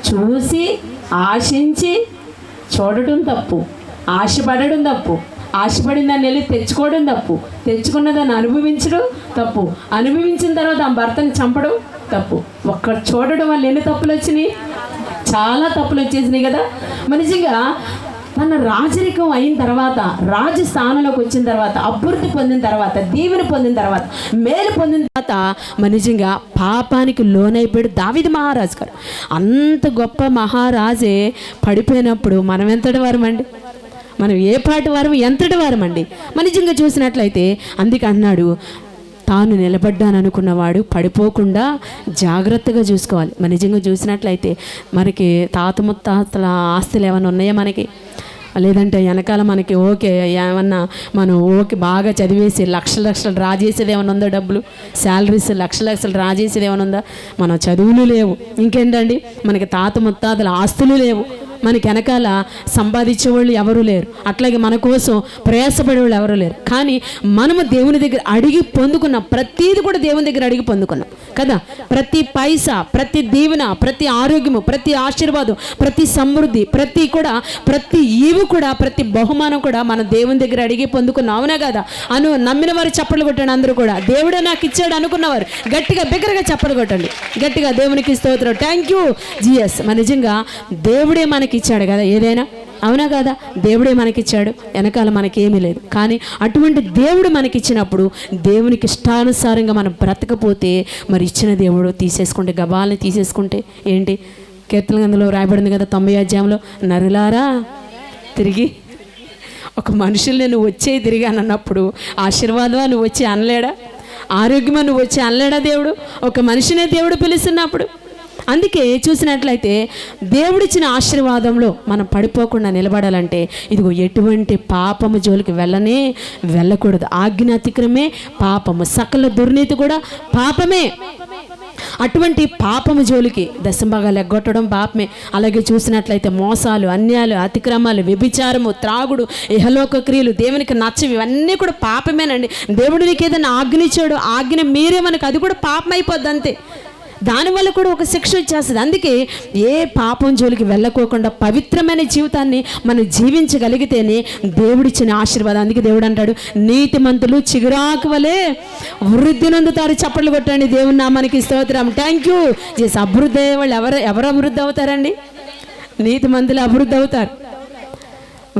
చూసి ఆశించి చూడటం తప్పు, ఆశపడడం తప్పు, ఆశపడిన దాన్ని వెళ్ళి తెచ్చుకోవడం తప్పు, తెచ్చుకున్న దాన్ని అనుభవించడం తప్పు, అనుభవించిన తర్వాత ఆ భర్తని చంపడం తప్పు. ఒక్క చూడడం వల్ల ఎన్ని తప్పులు వచ్చినాయి, చాలా తప్పులు వచ్చేసినాయి కదా. మనిషిగా తన రాజరికం అయిన తర్వాత, రాజు స్థానంలోకి వచ్చిన తర్వాత, అభివృద్ధి పొందిన తర్వాత, దీవెన పొందిన తర్వాత, మేలు పొందిన తర్వాత మనిషిగా పాపానికి లోనైపోయాడు దావీదు మహారాజు గారు. అంత గొప్ప మహారాజే పడిపోయినప్పుడు మనం ఎంతటి వారమండి, మనం ఏ పాటి వారం ఎంతటి వారమండి. మనిషిగా చూసినట్లయితే అందుకే అన్నాడు, తాను నిలబడ్డాను అనుకున్నవాడు పడిపోకుండా జాగ్రత్తగా చూసుకోవాలి. మన నిజంగా చూసినట్లయితే మనకి తాత ముత్తాతల ఆస్తులు ఏమైనా ఉన్నాయా మనకి, లేదంటే వెనకాల మనకి ఓకే ఏమన్నా మనం ఓకే బాగా చదివేసి లక్షలు లక్షలు డ్రా చేసేది ఏమైనా ఉందా, డబ్బులు శాలరీస్ లక్షలు లక్షలు డ్రా చేసేది ఏమైనా ఉందా, మన చదువులు లేవు, ఇంకేంటండి మనకి తాత ముత్తాతల ఆస్తులు లేవు, మనకి వెనకాల సంపాదించేవాళ్ళు ఎవరు లేరు, అట్లాగే మన కోసం ప్రయాసపడేవాళ్ళు ఎవరు లేరు. కానీ మనము దేవుని దగ్గర అడిగి పొందుకున్నాం, ప్రతిది కూడా దేవుని దగ్గర అడిగి పొందుకున్నాం కదా. ప్రతి పైసా, ప్రతి దీవెన, ప్రతి ఆరోగ్యము, ప్రతి ఆశీర్వాదం, ప్రతి సమృద్ధి, ప్రతి ఈవు కూడా, ప్రతి బహుమానం కూడా మన దేవుని దగ్గర అడిగి పొందుకున్నాం. అవునా కదా? నమ్మిన వారు చప్పట్లు కొట్టండి. అందరూ కూడా దేవుడే నాకు ఇచ్చాడు అనుకున్నవారు గట్టిగా బిగ్గరగా చప్పట్లు కొట్టండి, గట్టిగా దేవునికి స్తోత్రం. Thank you GS. మన నిజంగా దేవుడే మనకి ఇచ్చాడు కదా ఏదైనా, అవునా కదా? దేవుడే మనకిచ్చాడు, వెనకాల మనకేమీ లేదు. కానీ అటువంటి దేవుడు మనకిచ్చినప్పుడు దేవునికి ఇష్టానుసారంగా మనం బ్రతకపోతే మరి ఇచ్చిన దేవుడు తీసేసుకుంటే, గబాల్ని తీసేసుకుంటే ఏంటి? కీర్తన గ్రంథంలో రాయబడింది కదా 90వ అధ్యాయంలో, నరులారా తిరిగి ఒక మనుషుల్ని నువ్వు వచ్చే తిరిగి అన్నప్పుడు ఆశీర్వాదమా నువ్వు వచ్చి అనలేడా, ఆరోగ్యమా నువ్వు వచ్చి అనలేడా దేవుడు? ఒక మనిషినే దేవుడు పిలుస్తున్నప్పుడు. అందుకే చూసినట్లయితే దేవుడిచ్చిన ఆశీర్వాదంలో మనం పడిపోకుండా నిలబడాలంటే ఇదిగో ఎటువంటి పాపము జోలికి వెళ్ళకూడదు. ఆజ్ఞ అతిక్రమే పాపము, సకల దుర్నీతి కూడా పాపమే. అటువంటి పాపము జోలికి దశంభాగాలు ఎగ్గొట్టడం పాపమే. అలాగే చూసినట్లయితే మోసాలు, అన్యాయాలు, అతిక్రమాలు, వ్యభిచారము, త్రాగుడు, ఇహలోక క్రియలు, దేవునికి నచ్చవి, ఇవన్నీ కూడా పాపమేనండి. దేవుడు నీకు ఏదైనా ఆజ్ఞ ఇచ్చాడు, ఆజ్ఞ మీరే మనకు అది కూడా పాపం అయిపోద్ది అంతే. దానివల్ల కూడా ఒక శిక్ష వచ్చేస్తుంది. అందుకే ఏ పాపం జోలికి వెళ్ళకోకుండా పవిత్రమైన జీవితాన్ని మనం జీవించగలిగితేనే దేవుడిచ్చిన ఆశీర్వాదం. అందుకే దేవుడు అంటాడు, నీతిమంతులు చిగురాకు వలె వృద్ధి నందుతారు. చప్పట్లు కొట్టండి దేవుని నామానికి స్తోత్రం. థ్యాంక్ యూ చేసి. అభివృద్ధి అయ్యే వాళ్ళు ఎవరు అభివృద్ధి అవుతారండి? నీతిమంతులు అభివృద్ధి అవుతారు.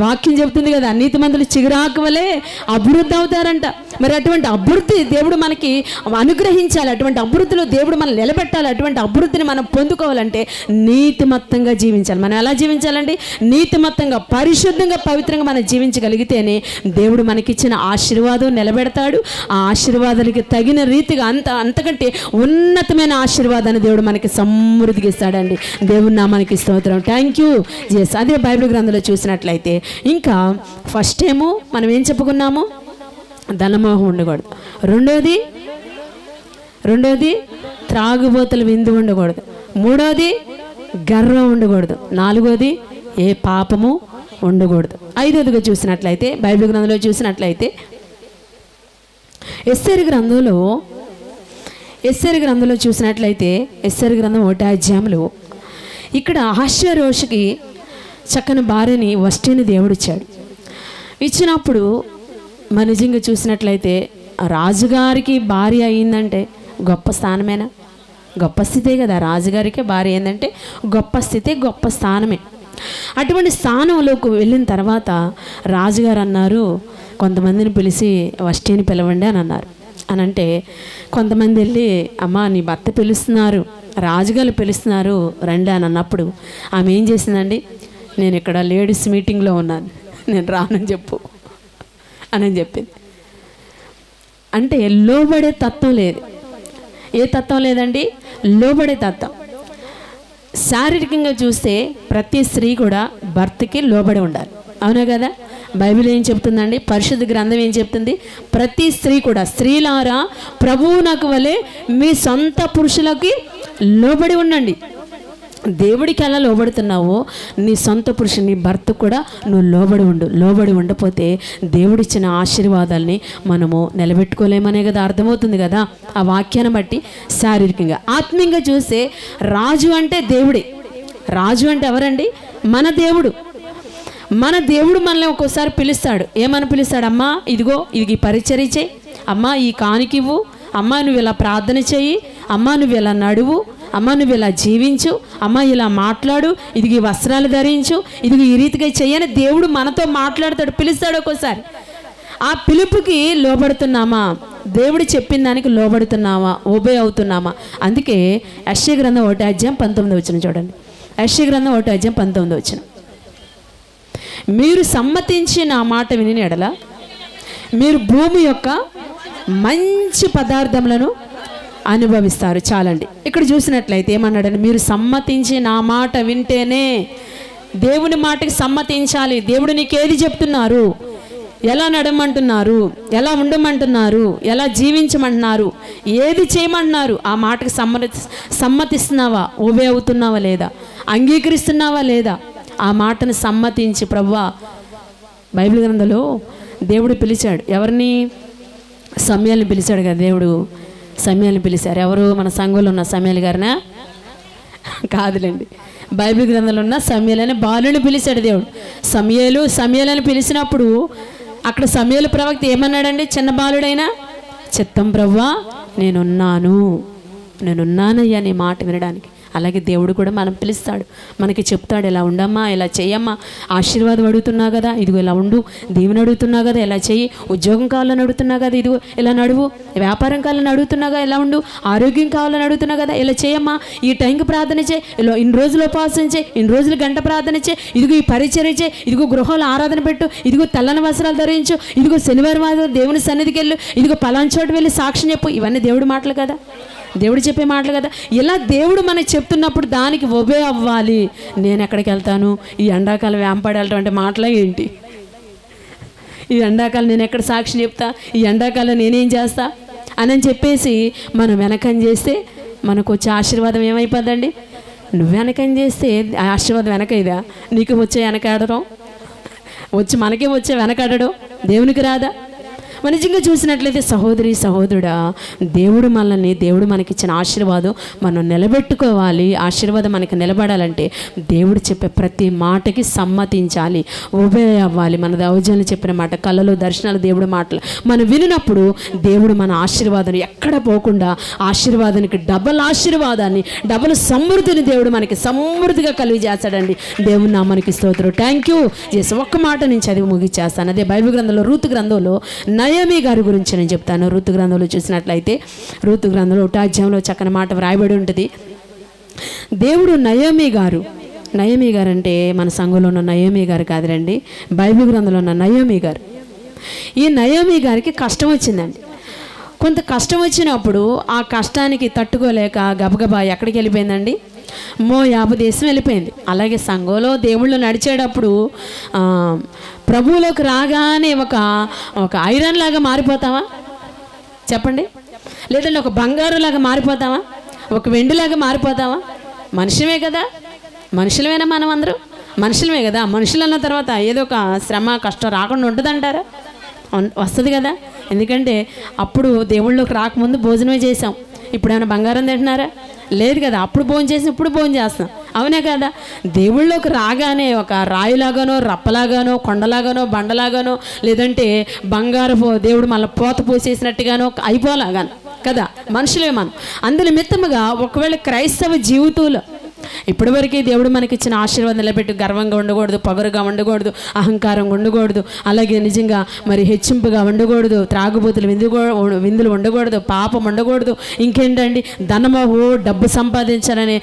వాక్యం చెబుతుంది కదా, నీతిమంతులు చిగురాకు వలె అభివృద్ధి అవుతారంట. మరి అటువంటి అభివృద్ధి దేవుడు మనకి అనుగ్రహించాలి, అటువంటి అభివృద్ధిలో దేవుడు మనం నిలబెట్టాలి. అటువంటి అభివృద్ధిని మనం పొందుకోవాలంటే నీతిమత్తంగా జీవించాలి. మనం ఎలా జీవించాలండి? నీతిమత్తంగా, పరిశుద్ధంగా, పవిత్రంగా మనం జీవించగలిగితేనే దేవుడు మనకిచ్చిన ఆశీర్వాదం నిలబెడతాడు. ఆ ఆశీర్వాదానికి తగిన రీతిగా అంతకంటే ఉన్నతమైన ఆశీర్వాదాన్ని దేవుడు మనకి సమృద్ధిగా ఇస్తాడండి. దేవుని నామానికి స్తోత్రం. థ్యాంక్ యూ ఎస్. అదే బైబిల్ గ్రంథంలో చూసినట్లయితే ఇంకా ఫస్ట్ ఏమో మనం ఏం చెప్పుకున్నాము? ధనమోహం ఉండకూడదు. రెండోది త్రాగుబోతుల విందు ఉండకూడదు. మూడోది గర్వం ఉండకూడదు. నాలుగోది ఏ పాపము ఉండకూడదు. ఐదోదిగా చూసినట్లయితే బైబిల్ గ్రంథంలో చూసినట్లయితే ఎస్తేరు గ్రంథంలో చూసినట్లయితే ఎస్తేరు గ్రంథం 1వ అధ్యాయంలో ఇక్కడ అహష్వేరోషుకి చక్కని భార్యని వష్టిని దేవుడిచ్చాడు. ఇచ్చినప్పుడు మన నిజంగా చూసినట్లయితే రాజుగారికి భార్య అయిందంటే గొప్ప స్థానమేనా? గొప్ప స్థితే కదా. రాజుగారికి భార్య ఏంటంటే గొప్ప స్థితే, గొప్ప స్థానమే. అటువంటి స్థానంలోకి వెళ్ళిన తర్వాత రాజుగారు అన్నారు, కొంతమందిని పిలిచి వష్టిని పిలవండి అని అన్నారు. అని అంటే కొంతమంది వెళ్ళి, అమ్మా నీ భర్త పిలుస్తున్నారు, రాజుగారు పిలుస్తున్నారు రండి అని అన్నప్పుడు ఆమె ఏం చేసిందండి? నేను ఇక్కడ లేడీస్ మీటింగ్లో ఉన్నాను, నేను రానని చెప్పు అని చెప్పింది. అంటే లోబడే తత్వం లేదు. ఏ తత్వం లేదండి? లోబడే తత్వం. శారీరకంగా చూస్తే ప్రతి స్త్రీ కూడా భర్తకి లోబడి ఉండాలి, అవునా కదా? బైబిల్ ఏం చెప్తుందండి? పరిశుద్ధ గ్రంథం ఏం చెప్తుంది? ప్రతి స్త్రీ కూడా, స్త్రీలారా ప్రభువునకు వలె మీ సొంత పురుషులకి లోబడి ఉండండి. దేవుడికి ఎలా లోబడుతున్నావో నీ సొంత పురుషుని నీ భర్త కూడా నువ్వు లోబడి ఉండపోతే దేవుడిచ్చిన ఆశీర్వాదాల్ని మనము నిలబెట్టుకోలేమనే కదా అర్థమవుతుంది కదా ఆ వాక్యాన్ని బట్టి. శారీరకంగా ఆత్మీయంగా చూస్తే రాజు అంటే దేవుడే. రాజు అంటే ఎవరండి? మన దేవుడు. మన దేవుడు మనల్ని ఒక్కోసారి పిలుస్తాడు. ఏమని పిలుస్తాడు? అమ్మా ఇదిగో ఇది పరిచర్య చేయి, అమ్మా ఈ కానికివ్వు, అమ్మా నువ్వు ఇలా ప్రార్థన చెయ్యి, అమ్మా నువ్వు ఇలా నడువు, అమ్మ నువ్వు ఇలా జీవించు, అమ్మ ఇలా మాట్లాడు, ఇదిగో ఈ వస్త్రాలు ధరించు, ఇదిగో ఈ రీతిగా చెయ్యని దేవుడు మనతో మాట్లాడతాడు, పిలుస్తాడు. ఒక్కోసారి ఆ పిలుపుకి లోబడుతున్నామా? దేవుడు చెప్పిన దానికి లోబడుతున్నామా? ఒబే అవుతున్నామా? అందుకే యెషయా గ్రంథం 1:19 చూడండి. యెషయా గ్రంథం 1:19 మీరు సమ్మతించి నా మాట విని ఎడల మీరు భూమి యొక్క మంచి పదార్థములను అనుభవిస్తారు. చాలండి. ఇక్కడ చూసినట్లయితే ఏమన్నాడని, మీరు సమ్మతించి నా మాట వింటేనే. దేవుని మాటకి సమ్మతించాలి. దేవుడు నీకేది చెప్తున్నారు, ఎలా నడమంటున్నారు, ఎలా ఉండమంటున్నారు, ఎలా జీవించమంటున్నారు, ఏది చేయమంటున్నారు, ఆ మాటకి సమ్మతిస్తున్నావా? ఒబే అవుతున్నావా లేదా? అంగీకరిస్తున్నావా లేదా? ఆ మాటను సమ్మతించి ప్రభువా. బైబిల్ గ్రంథంలో దేవుడు పిలిచాడు ఎవరిని? సమూయేలుని పిలిచాడు కదా దేవుడు. సమూయేలుని పిలిచారు. ఎవరు? మన సంఘంలో ఉన్న సమూయేలు గారినా? కాదులేండి. బైబిల్ గ్రంథంలో ఉన్న సమూయేలు అనే బాలుని పిలిచాడు దేవుడు. సమూయేలు అని పిలిచినప్పుడు అక్కడ సమూయేలు ప్రవక్త ఏమన్నాడండి? చిన్న బాలుడైనా చిత్తం ప్రభువా నేనున్నానయ్యా నీ మాట వినడానికి. అలాగే దేవుడు కూడా మనం పిలుస్తాడు, మనకి చెప్తాడు, ఇలా ఉండమ్మా, ఇలా చెయ్యమ్మా, ఆశీర్వాదం అడుగుతున్నా కదా, ఇదిగో ఇలా ఉండు, దీవెన అడుగుతున్నా కదా, ఇలా చెయ్యి, ఉద్యోగం కావాలని అడుగుతున్నా కదా, ఇదిగో ఇలా నడువు, వ్యాపారం కావాలని అడుగుతున్నా కదా, ఇలా ఉండు, ఆరోగ్యం కావాలని అడుగుతున్నా కదా, ఇలా చేయమ్మా, ఈ టైంకి ప్రార్థన చేయి, ఇలా ఇన్ని రోజులు ఉపవాసం చేయి, ఇన్ని రోజులు గంట ప్రార్థన చేయి, ఇదిగో ఈ పరిచర్య చేయి, ఇదిగో గృహంలో ఆరాధన పెట్టు, ఇదిగో తెల్లని వస్త్రాలు ధరించు, ఇదిగో శనివారం దేవుని సన్నిధికి వెళ్ళు, ఇదిగో పలానా చోటు వెళ్ళి సాక్ష్యం చెప్పు. ఇవన్నీ దేవుడి మాటలు కదా, దేవుడు చెప్పే మాటలు కదా. ఇలా దేవుడు మనకు చెప్తున్నప్పుడు దానికి ఒబే అవ్వాలి. నేను ఎక్కడికి వెళ్తాను, ఈ ఎండాకాలం వేంపాడు వెళ్ళటం అంటే మాటలా ఏంటి? ఈ ఎండాకాలం నేను ఎక్కడ సాక్షి చెప్తా, ఈ ఎండాకాలం నేనేం చేస్తా అని చెప్పేసి మనం వెనకం చేస్తే మనకు వచ్చే ఆశీర్వాదం ఏమైపోద్దండి? నువ్వు వెనకం చేస్తే ఆశీర్వాదం వెనకైదా? నీకు వచ్చే వెనకాడడం వచ్చి మనకే వచ్చే వెనకాడడం దేవునికి రాదా? మన నిజంగా చూసినట్లయితే సహోదరి సహోదరుడా, దేవుడు మనకిచ్చిన ఆశీర్వాదం మనం నిలబెట్టుకోవాలి. ఆశీర్వాదం మనకి నిలబడాలంటే దేవుడు చెప్పే ప్రతి మాటకి సమ్మతించాలి, ఒబే అవ్వాలి. మన దౌర్జన్యం చెప్పిన మాట, కళలు దర్శనాలు దేవుడి మాటలు మనం వినినప్పుడు దేవుడు మన ఆశీర్వాదం ఎక్కడ పోకుండా ఆశీర్వాదానికి ఆశీర్వాదాన్ని డబల్ సమృద్ధిని దేవుడు మనకి సమృద్ధిగా కలిగి చేస్తాడండి. దేవుని నామానికి స్తోత్రం. Thank you. ఒక్క మాట నేను చదివి ముగిచ్చేస్తాను. అదే బైబిల్ గ్రంథంలో రూతు గ్రంథంలో నయోమి గారి గురించి నేను చెప్తాను. రూతు గ్రంథంలో చూసినట్లయితే రూతు గ్రంథంలో 1వ అధ్యాయంలో చక్కని మాట వ్రాయబడి ఉంటుంది. దేవుడు నయోమి గారు అంటే మన సంఘంలో ఉన్న నయోమి గారు కాదురండి, బైబిల్ గ్రంథంలో ఉన్న నయోమి గారు. ఈ నయోమి గారికి కష్టం వచ్చిందండి. కొంత కష్టం వచ్చినప్పుడు ఆ కష్టానికి తట్టుకోలేక గబగబా ఎక్కడికి వెళ్ళిపోయిందండి? మోయాబు దేశం వెళ్ళిపోయింది. అలాగే సంఘంలో దేవుళ్ళు నడిచేటప్పుడు ప్రభువులోకి రాగానే ఒక ఐరన్ లాగా మారిపోతావా చెప్పండి? లేదంటే ఒక బంగారు లాగా మారిపోతావా? ఒక వెండిలాగా మారిపోతావా? మనుషులమే కదా, మనుషులమేనా? మనం అందరూ మనుషులమే కదా. మనుషులు అన్న తర్వాత ఏదో ఒక శ్రమ కష్టం రాకుండా ఉంటుందంటారా? వస్తుంది కదా. ఎందుకంటే అప్పుడు దేవుళ్ళలోకి రాకముందు భోజనమే చేసాం. ఇప్పుడు ఏమైనా బంగారం తింటున్నారా? లేదు కదా. అప్పుడు భోజనం చేసి ఇప్పుడు భోజనం చేస్తాం, అవునే కదా. దేవుళ్ళలోకి రాగానే ఒక రాయిలాగానో, రప్పలాగానో, కొండలాగానో, బండలాగానో, లేదంటే బంగారపు దేవుడు మళ్ళీ పోత పోసేసినట్టుగానో అయిపోలాగాను కదా. మనుషులే మనం. అందు నిమిత్తముగా ఒకవేళ క్రైస్తవ జీవితంలో ఇప్పటివరకు దేవుడు మనకిచ్చిన ఆశీర్వాదం నిలబెట్టి గర్వంగా ఉండకూడదు, పొగరుగా ఉండకూడదు, అహంకారంగా ఉండకూడదు, అలాగే నిజంగా మరి హెచ్చింపుగా ఉండకూడదు, త్రాగుబోతులు విందులు ఉండకూడదు, పాపం ఉండకూడదు, ఇంకేంటండి ధనమోహు డబ్బు సంపాదించాలనే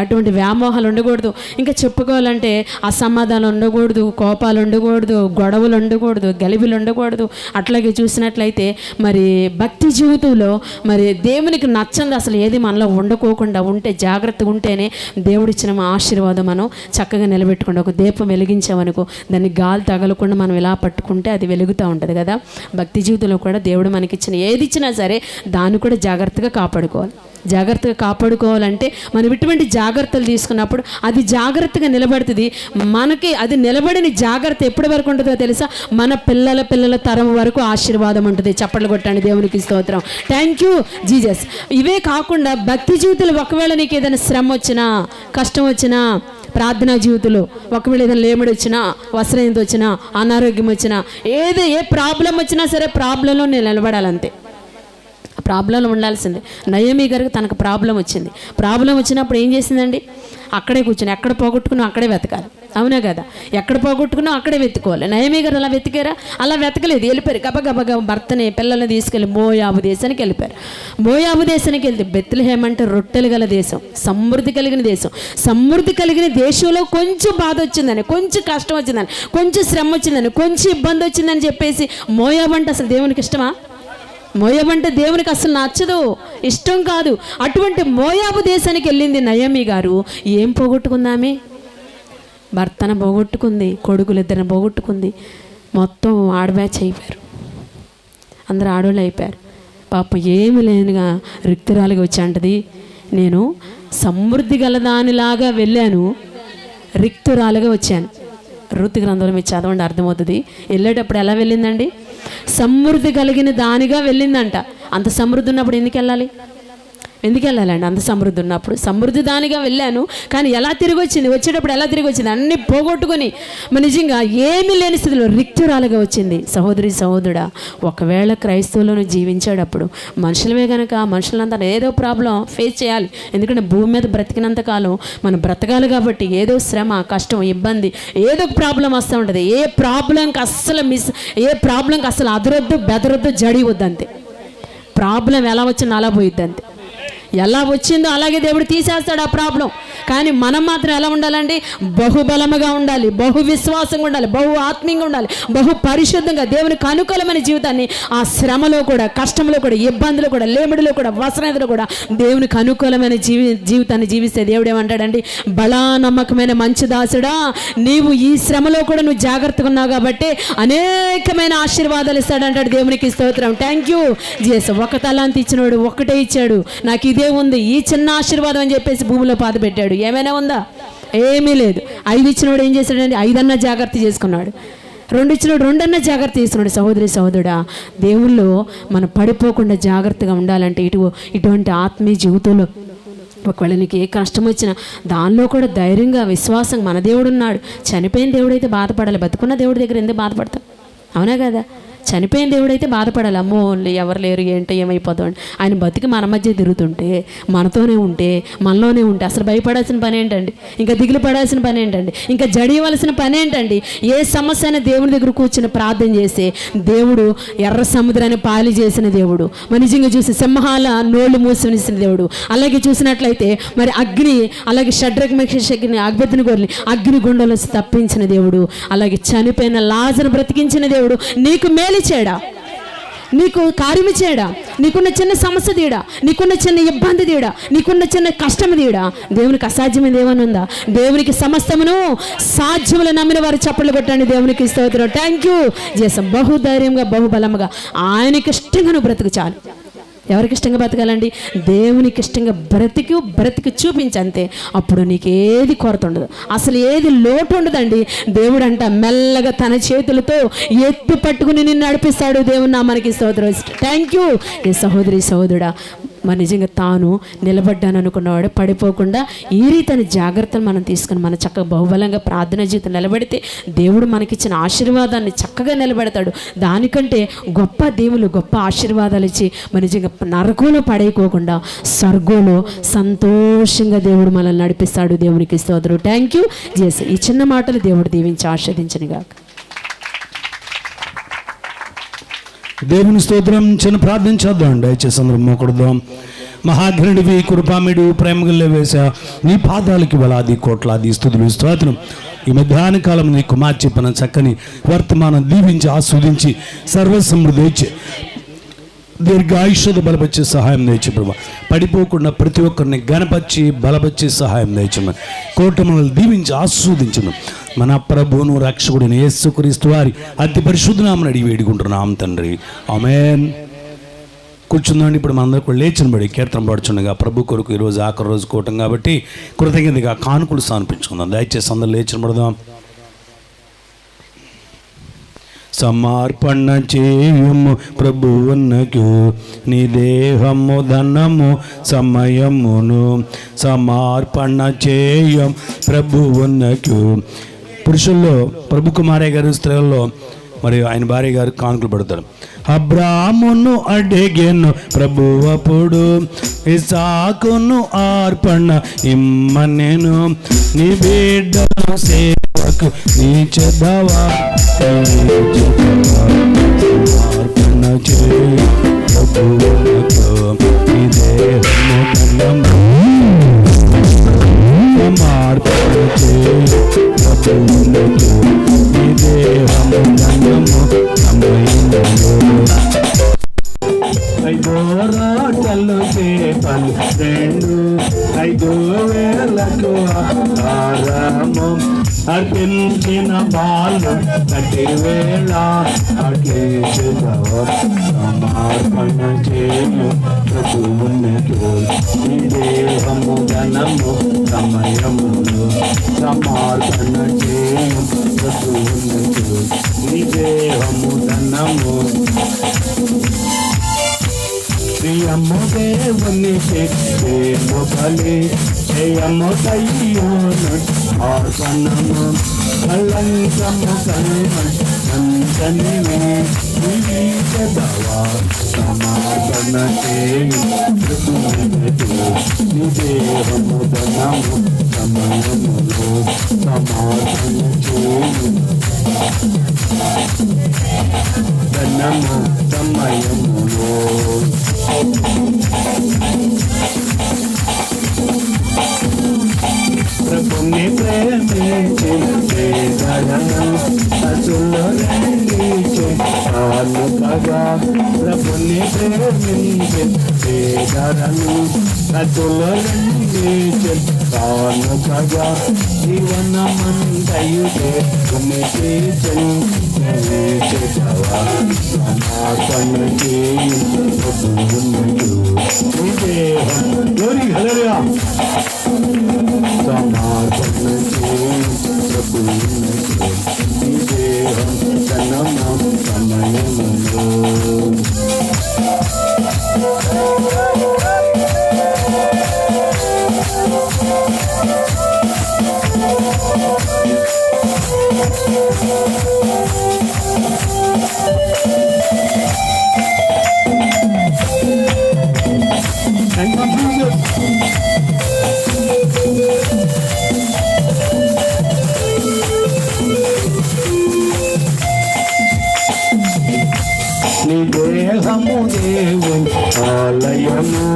అటువంటి వ్యామోహాలు ఉండకూడదు. ఇంకా చెప్పుకోవాలంటే అసమాధానం ఉండకూడదు, కోపాలు ఉండకూడదు, గొడవలు ఉండకూడదు, గలిబిలు ఉండకూడదు. అట్లాగే చూసినట్లయితే మరి భక్తి జీవితంలో మరి దేవునికి నచ్చంది అసలు ఏది మనలో ఉండకోకుండా ఉంటే, జాగ్రత్తగా ఉంటేనే దేవుడిచ్చిన ఆశీర్వాదం మనం చక్కగా నిలబెట్టుకుంటే, ఒక దీపం వెలిగించామనుకో దాన్ని గాలి తగలకుండా మనం ఇలా పట్టుకుంటే అది వెలుగుతూ ఉంటుంది కదా. భక్తి జీవితంలో కూడా దేవుడు మనకిచ్చిన ఏది ఇచ్చినా సరే దాన్ని కూడా జాగ్రత్తగా కాపాడుకోవాలి. జాగ్రత్తగా కాపాడుకోవాలంటే మనం ఇటువంటి జాగ్రత్తలు తీసుకున్నప్పుడు అది జాగ్రత్తగా నిలబడుతుంది. మనకి అది నిలబడిన జాగ్రత్త ఎప్పటి వరకు ఉంటుందో తెలుసా? మన పిల్లల తరం వరకు ఆశీర్వాదం ఉంటుంది. చప్పట్లు కొట్టండి, దేవునికి స్తోత్రం. Thank you Jesus. ఇవే కాకుండా భక్తి జీవితంలో ఒకవేళ నీకు ఏదైనా శ్రమ వచ్చినా, కష్టం వచ్చినా, ప్రార్థనా జీవితంలో ఒకవేళ ఏదైనా లేమిడి వచ్చినా, వస్త్రహీనత వచ్చినా, అనారోగ్యం వచ్చినా, ఏ ప్రాబ్లం వచ్చినా సరే ప్రాబ్లంలో నేను నిలబడాలంతే. ప్రాబ్లంలో ఉండాల్సిందే. నయమి గారికి తనకు ప్రాబ్లం వచ్చింది. ప్రాబ్లం వచ్చినప్పుడు ఏం చేసిందండి? అక్కడే కూర్చొని ఎక్కడ పోగొట్టుకున్నా అక్కడే వెతకాలి. అవునా కదా? ఎక్కడ పోగొట్టుకున్నా అక్కడే వెతుకోవాలి. నయమి గారు అలా వెతికారా? అలా వెతకలేదు. వెళ్ళిపోయారు గబగబగా భర్తని పిల్లల్ని తీసుకెళ్ళి మోయాబు దేశానికి వెళ్ళిపోయారు. మోయాబు దేశానికి వెళ్తే బెత్లెహేమ్ అంటే రొట్టెలు గల దేశం, సమృద్ధి కలిగిన దేశం. సమృద్ధి కలిగిన దేశంలో కొంచెం బాధ వచ్చిందని, కొంచెం కష్టం వచ్చిందని, కొంచెం శ్రమ వచ్చిందని, కొంచెం ఇబ్బంది వచ్చిందని చెప్పేసి మోయాబు అంటే అసలు దేవునికి ఇష్టమా? మోయాబు అంటే దేవునికి అసలు నచ్చదు, ఇష్టం కాదు. అటువంటి మోయాబు దేశానికి వెళ్ళింది నయమి గారు. ఏం పోగొట్టుకుందామే? భర్తను పోగొట్టుకుంది, కొడుకులిద్దరిని పోగొట్టుకుంది. మొత్తం ఆడబ్యాచ్ అయిపోయారు, అందరూ ఆడవాళ్ళు అయిపోయారు. పాప ఏమి లేనుగా రిక్తురాలుగా వచ్చి అంటది, నేను సమృద్ధి గలదానిలాగా వెళ్ళాను, రిక్తురాలుగా వచ్చాను. రుతు గ్రంథంలో మీరు చదవండి, అర్థమవుతుంది. వెళ్ళేటప్పుడు ఎలా వెళ్ళిందండి? సమృద్ధి కలిగిన దానిగా వెళ్ళిందంట. అంత సమృద్ధి ఉన్నప్పుడు ఎందుకు వెళ్ళాలండి? అంత సమృద్ధి ఉన్నప్పుడు సమృద్ధి దానిగా వెళ్ళాను, కానీ ఎలా తిరిగి వచ్చింది? వచ్చేటప్పుడు ఎలా తిరిగి వచ్చింది? అన్నీ పోగొట్టుకొని నిజంగా ఏమీ లేని స్థితిలో రిక్తురాలుగా వచ్చింది. సహోదరి సహోదరుడా, ఒకవేళ క్రైస్తవులను జీవించేటప్పుడు మనుషులమే కనుక మనుషులంతా ఏదో ప్రాబ్లం ఫేస్ చేయాలి. ఎందుకంటే భూమి మీద బ్రతికినంత కాలం మనం బ్రతకాలి కాబట్టి ఏదో శ్రమ, కష్టం, ఇబ్బంది, ఏదో ఒక ప్రాబ్లం వస్తూ ఉంటుంది. ఏ ప్రాబ్లంకి అస్సలు అదరొద్దు, బెదరొద్దు, జడి వద్దంతే. ప్రాబ్లం ఎలా వచ్చిందో అలా పోయిద్ది అంతే. ఎలా వచ్చిందో అలాగే దేవుడు తీసేస్తాడు ఆ ప్రాబ్లం. కానీ మనం మాత్రం ఎలా ఉండాలండి? బహుబలముగా ఉండాలి, బహు విశ్వాసంగా ఉండాలి, బహు ఆత్మీయంగా ఉండాలి, బహు పరిశుద్ధంగా దేవునికి అనుకూలమైన జీవితాన్ని ఆ శ్రమలో కూడా, కష్టంలో కూడా, ఇబ్బందులు కూడా, లేమిడిలో కూడా, వసనతలో కూడా దేవునికి అనుకూలమైన జీవితాన్ని జీవిస్తే దేవుడు ఏమంటాడండి? బలా నమ్మకమైన మంచి దాసుడా, నీవు ఈ శ్రమలో కూడా నువ్వు జాగ్రత్తగా ఉన్నావు కాబట్టి అనేకమైన ఆశీర్వాదాలు ఇస్తాడంటాడు. దేవునికి స్తోత్రం. Thank you Jesus. ఒక తలాంతి ఇచ్చినోడు ఒక్కటే ఇచ్చాడు, నాకు ఇదే ఉంది, ఈ చిన్న ఆశీర్వాదం అని చెప్పేసి భూమిలో పాత పెట్టాడు. ఏమైనా ఉందా? ఏమీ లేదు. 5 ఇచ్చినోడు ఏం చేశాడండి? 5 జాగ్రత్త చేసుకున్నాడు. 2 ఇచ్చినోడు 2 జాగ్రత్త చేసుకున్నాడు. సహోదరి సహోదరుడా, దేవుళ్ళు మనం పడిపోకుండా జాగ్రత్తగా ఉండాలంటే ఇటువంటి ఆత్మీయ జీవితంలో ఒకవేళ నీకు ఏ కష్టం వచ్చినా దానిలో కూడా ధైర్యంగా, విశ్వాసంగా మన దేవుడు ఉన్నాడు. చనిపోయిన దేవుడైతే బాధపడాలి, బతుకున్న దేవుడి దగ్గర ఎందుకు బాధపడతాం? అవునా కదా? చనిపోయిన దేవుడైతే బాధపడాలి. అమ్మో ఎవరు లేరు, ఏంటో ఏమైపోతాం. ఆయన బతికి మన మధ్య తిరుగుతుంటే, మనతోనే ఉంటే, మనలోనే ఉంటే అసలు భయపడాల్సిన పని ఏంటండి? ఇంకా దిగులు పడాల్సిన పని ఏంటండి? ఇంకా జడియవలసిన పని ఏంటండి? ఏ సమస్య అయినా దేవుని దగ్గర కూర్చుని ప్రార్థన చేస్తే దేవుడు ఎర్ర సముద్రాన్ని పాలి చేసిన దేవుడు, నిజంగా చూసి సింహాల నోళ్ళు మూసివేసిన దేవుడు. అలాగే చూసినట్లయితే మరి అగ్ని, అలాగే షడ్రక్ మెషకుని అగ్ని గొర్రెని అగ్ని గుండంలో తప్పించిన దేవుడు, అలాగే చనిపోయిన లాజరును బ్రతికించిన దేవుడు. నీకు మేలు చేయడా? నీకు కార్యము చేయడా? నీకున్న చిన్న సమస్య తీయడా? నీకున్న చిన్న ఇబ్బంది తీయడా? నీకున్న చిన్న కష్టం తీయడా? దేవునికి అసాధ్యమైనది ఏమైనా ఉందా? దేవునికి సమస్తమును సాధ్యములు నమ్మిన వారు చప్పట్లు కొట్టండి. దేవునికి స్తోత్రం. థ్యాంక్ యూ చేసాం. బహుధైర్యంగా, బహుబలంగా ఆయనకి ఇష్టంగా నువ్వు బ్రతుకు చాలు. ఎవరికి ఇష్టంగా బ్రతకాలండి? దేవునికి ఇష్టంగా బ్రతికి చూపించంతే. అప్పుడు నీకు ఏది కొరత ఉండదు, అసలు ఏది లోటు ఉండదండి. దేవుడు అంట మెల్లగా తన చేతులతో ఎత్తి పట్టుకుని నిన్ను నడిపిస్తాడు. దేవుని నామానికి స్తోత్రం. Thank you. ఏ సహోదరి సహోదరుడా, మరి నిజంగా తాను నిలబడ్డాను అనుకున్నవాడు పడిపోకుండా ఈ రీతిని జాగ్రత్తలు మనం తీసుకుని మన చక్కగా బహుబలంగా ప్రార్థన జీవితం నిలబడితే దేవుడు మనకిచ్చిన ఆశీర్వాదాన్ని చక్కగా నిలబెడతాడు. దానికంటే గొప్ప దేవులు గొప్ప ఆశీర్వాదాలు ఇచ్చి మరి నిజంగా నరకంలో పడేయకోకుండా స్వర్గంలో సంతోషంగా దేవుడు మనల్ని నడిపిస్తాడు. దేవునికి స్తోత్రం. Thank you Jesus. ఈ చిన్న మాటలు దేవుడు దీవించి ఆస్వాదించనుగాక. దేవుని స్తోత్రం. చిన్న ప్రార్థన చేద్దాం. దయచేసి అందరం మోకడుదాం. మహాఘనుడివి, కృపామిడు, ప్రేమగల వేసా, నీ పాదాలకి వేలాది కోట్లాది స్తుతులు స్తోత్రం. ఈ మధ్యాహ్న కాలం నీ కుమార్ చెప్పిన చక్కని వర్తమానం దీవించి ఆస్వాదించి సర్వసమృద్ధి ఇచ్చి దీర్ఘాయుష్యత బలపరిచే సహాయం దయచు ప్రభా. పడిపోకుండా ప్రతి ఒక్కరిని గణపరిచి బలపరిచే సహాయం దయచమని కోటములను దీవించి ఆస్వాదించను మన ప్రభువును రక్షకుడిని యేసుక్రీస్తు వారి అతి పరిశుద్ధ నామమున అడిగి వేడుకుంటున్నాం తండ్రి. ఆమేన్. కూర్చుందండి. ఇప్పుడు మనందరూ కూడా లేచినబడి కీర్తన పడుచుండగా ప్రభు కొరకు ఈరోజు ఆఖరి రోజు కూటం కాబట్టి కృతజ్ఞతగా కానుకలు సమర్పించుకుందాం. దయచేసి అందరూ లేచినబడదాం. సమర్పణ చేయము ప్రభువునకు నీ దేహము ధనము సమయమును సమర్పణ చేయం ప్రభువునకు. పురుషుల్లో ప్రభు కుమారయ్య గారు, స్త్రీల్లో మరియు ఆయన భార్య గారు కానుకలు పడతారు. అబ్రామును అడిగెను ప్రభువప్పుడు ఇసాకును అర్పణ ఇమ్మనెను నీ బిడ్డను సేవకు నీ చెదవా అర్పణ చేయి ప్రభువునకు నీ దేహము ధనము సమర్పణ చేయి ప్రభువునకు నీ దేహము ధనము సమయమును. 5 రొట్టెలు చేపలు 2 5 వేలకు ఆహారము అర్పించిన బాలు ప్రతి వేళ సమర్పణ చేయు ప్రభువునకు నీ దేహము ధనము సమయమును సమర్పణ చేయు ప్రభువునకు నీ దేహము ధనము. ప్రియము దేవునికి ప్రేమ బలి జయము దయ్యోను ఆర్పణము కలంకము కల్మని చెదవా సమర్పణ చేయు నీ దేహము ధనము సమయములో సమర్పణ చేయు ధనము సమయములో. ప్రభుని ప్రేమించి అసులో రండిచి కానుకగా ప్రభుని ప్రేమించి పేదలను అసులో రండిచి కానుకగా జీవనమంతయుడే కుమిటి సమర్పణ చేయు ప్రభువునకు నీ దేహం సమర్పణ చేయు ప్రభువునకు నీ దేహం ధనము సమయములో. నీ దేహము దేవుని ఆలయము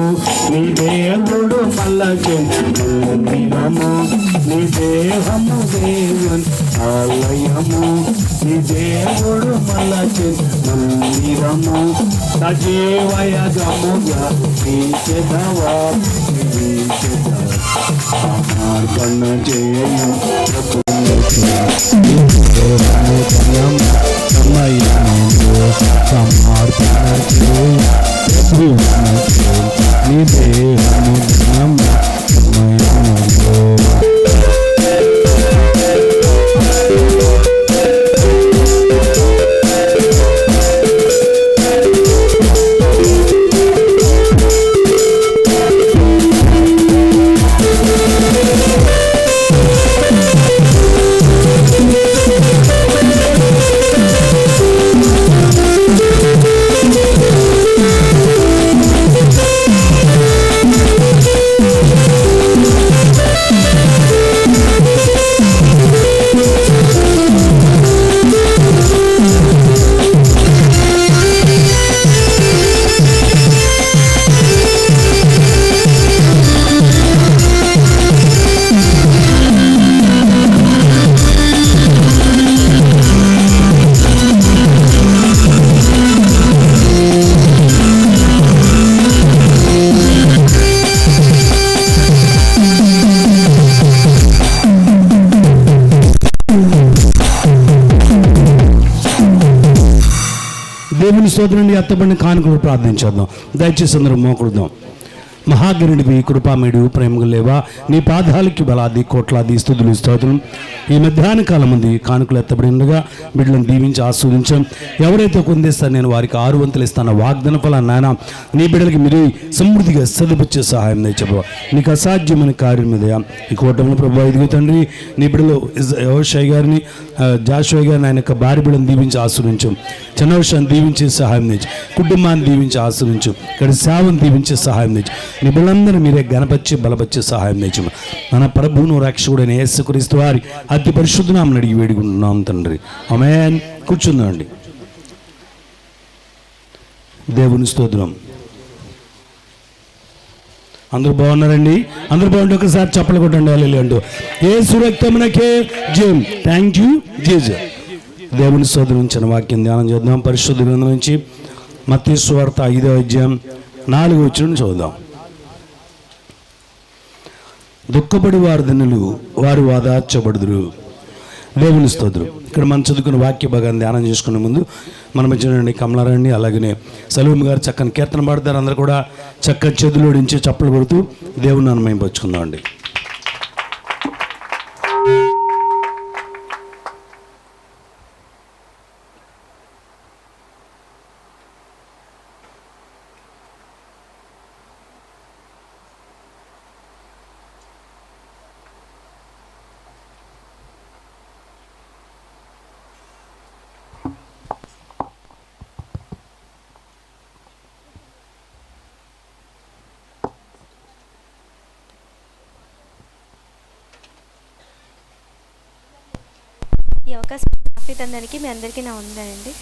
నీ దేవుడు మలచు మందిరము నీ దేహము దేవుని ఆలయము నీ దేవుడు మలచు మందిరము సజీవయగముగా తీర్చెదవా సమర్పణ చేయు సమయములో సమర్పణ చేయు ప్రభువునకు నీ దేహము ధనము సమయములో. దేవుని స్తోత్రాన్ని ఎత్తబడిన కానుకలు ప్రార్థించేద్దాం. దయచేసి అందరూ మోకరుద్దాం. మహాగణుడివి కృపామేడు ప్రేమగా లేవా, నీ పాదాలకి బలాది కోట్లాది స్తుతులు స్తోత్రం. ఈ మధ్యాహ్న కాలం ఉంది కానుకలు ఎత్తబడినగా బిడ్డలను దీవించి ఆస్వాదించాం. ఎవరైతే కొందేస్తాను నేను వారికి 6 వంతులు ఇస్తాను వాగ్దాన ఫలాన్ని నాయన నీ బిడ్డలకి మీరు సమృద్ధిగా సదుపుచ్చే సహాయం చెప్పవ. నీకు అసాధ్యమైన కార్యం మీద ఈ కూటమిలో ప్రభు ఇదిగో తండ్రి నీ బిడ్డలు యోషయ్య గారిని జాషువయ్య గారిని ఆయన యొక్క భార్య బిడ్డను దీవించి ఆస్వాదించాం. చిన్న విషయాన్ని దీవించే సహాయం తెచ్చు, కుటుంబాన్ని దీవించి ఆస్వాదించు, ఇక్కడ సేవను దీవించే సహాయం తెచ్చు. నీ బిడ్డలందరూ మీరే గణపరిచి బలపరిచే సహాయం తెచ్చు. మన ప్రభువును రక్షకుడైన యేసుక్రీస్తు వారి అతి పరిశుద్ధ నామమున అడిగి వేడుకుంటున్నాం తండ్రి, ఆమేన్. కూర్చుందామండి. దేవుని స్తోత్రం. అందరూ బాగున్నారండి? అందరూ బాగుంటే ఒకసారి చప్పలు కొట్టండి. హల్లెలూయా. యేసు రక్తమునకే జయం. Thank you Jesus. దేవుని స్తోత్రం నుంచి వాక్యం ధ్యానం చేద్దాం. పరిశుద్ధ గ్రంథం నుంచి మత్తయి సువార్త 5వ అధ్యాయం 4వ వచనం చదువుదాం. దుఃఖపడి వారు ధన్యులు, వారు ఓదార్చబడుదురు. దేవుని స్తోత్రం. ఇక్కడ మనం చదువుకున్న వాక్య భాగాన్ని ధ్యానం చేసుకునే ముందు మనం ఇచ్చినండి కమలారాణి అలాగనే సలూమ్ గారు చక్కని కీర్తన పాడతారు. అందరూ కూడా చక్కని చేతులోడించి చప్పలు కొడుతూ దేవుని అనుమయింపచ్చుకుందాం అండి. ఈ అవకాశం అందరికీ మీ అందరికీ నా ఉందండి.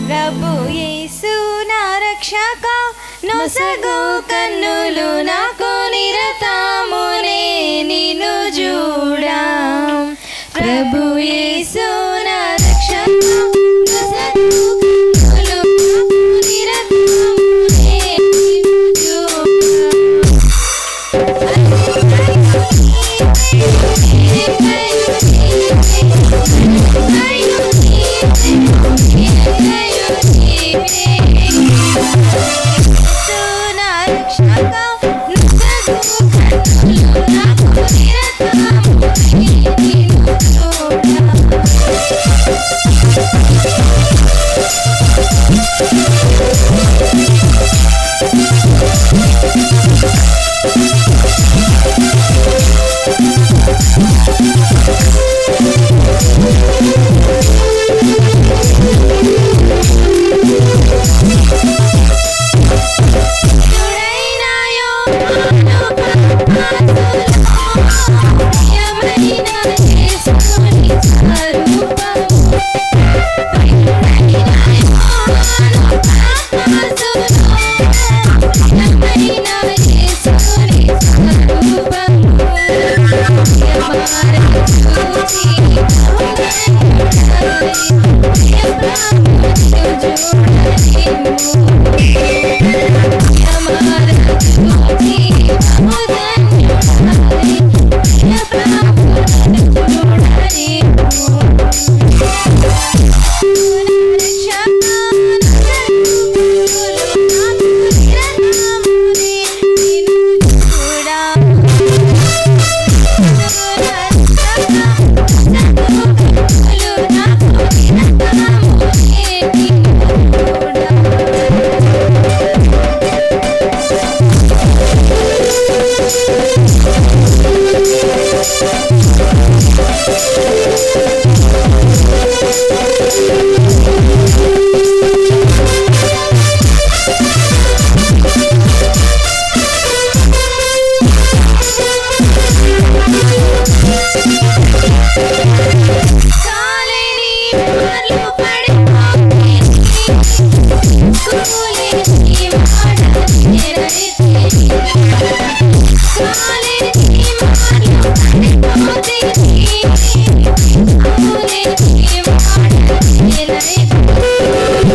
ప్రభు యేసు నా రక్షక, నొసగు కన్నులు నాకు నిరతమునే నిన్ను చూడా. ప్రభు యేసు నా రక్షక, నొసగు కన్నులు నాకు నిరతమునే నిన్ను Thank you.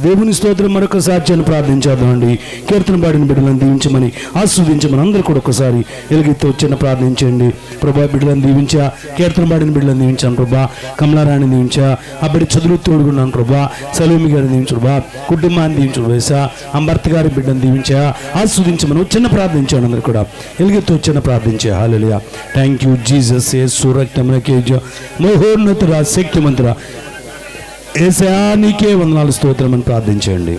దేవుని స్తోత్రం. మరొకసారి చేయని ప్రార్థించేద్దామండి. కీర్తన పాడిన బిడ్డలను దీవించమని, ఆస్వాదించమని అందరూ కూడా ఒకసారి ఎలుగెత్తి వచ్చిన ప్రార్థించండి. ప్రభా బిడ్డలను దీవించా, కీర్తన పాడిన బిడ్డలను దీవించాను ప్రభా, కమలారాణి దీవించా, ఆ బిడ్డ చదువు తోడుకున్నాను ప్రభా, సలోమి గారిని దీవించు ప్రభా, కుటుంబాన్ని దీవించు వేసా, అంబర్త గారి బిడ్డను దీవించా, ఆస్వాదించమని వచ్చిన ప్రార్థించాను. అందరూ కూడా ఎలుగెత్తి వచ్చిన ప్రార్థించే. హల్లెలూయా. Thank you Jesus. యేసు రక్తమునకే మహోన్నతుడా, శక్తిమంతుడా, యేసయ్యా నీకే వందనాలు, స్తోత్రం అని ప్రార్థించండి.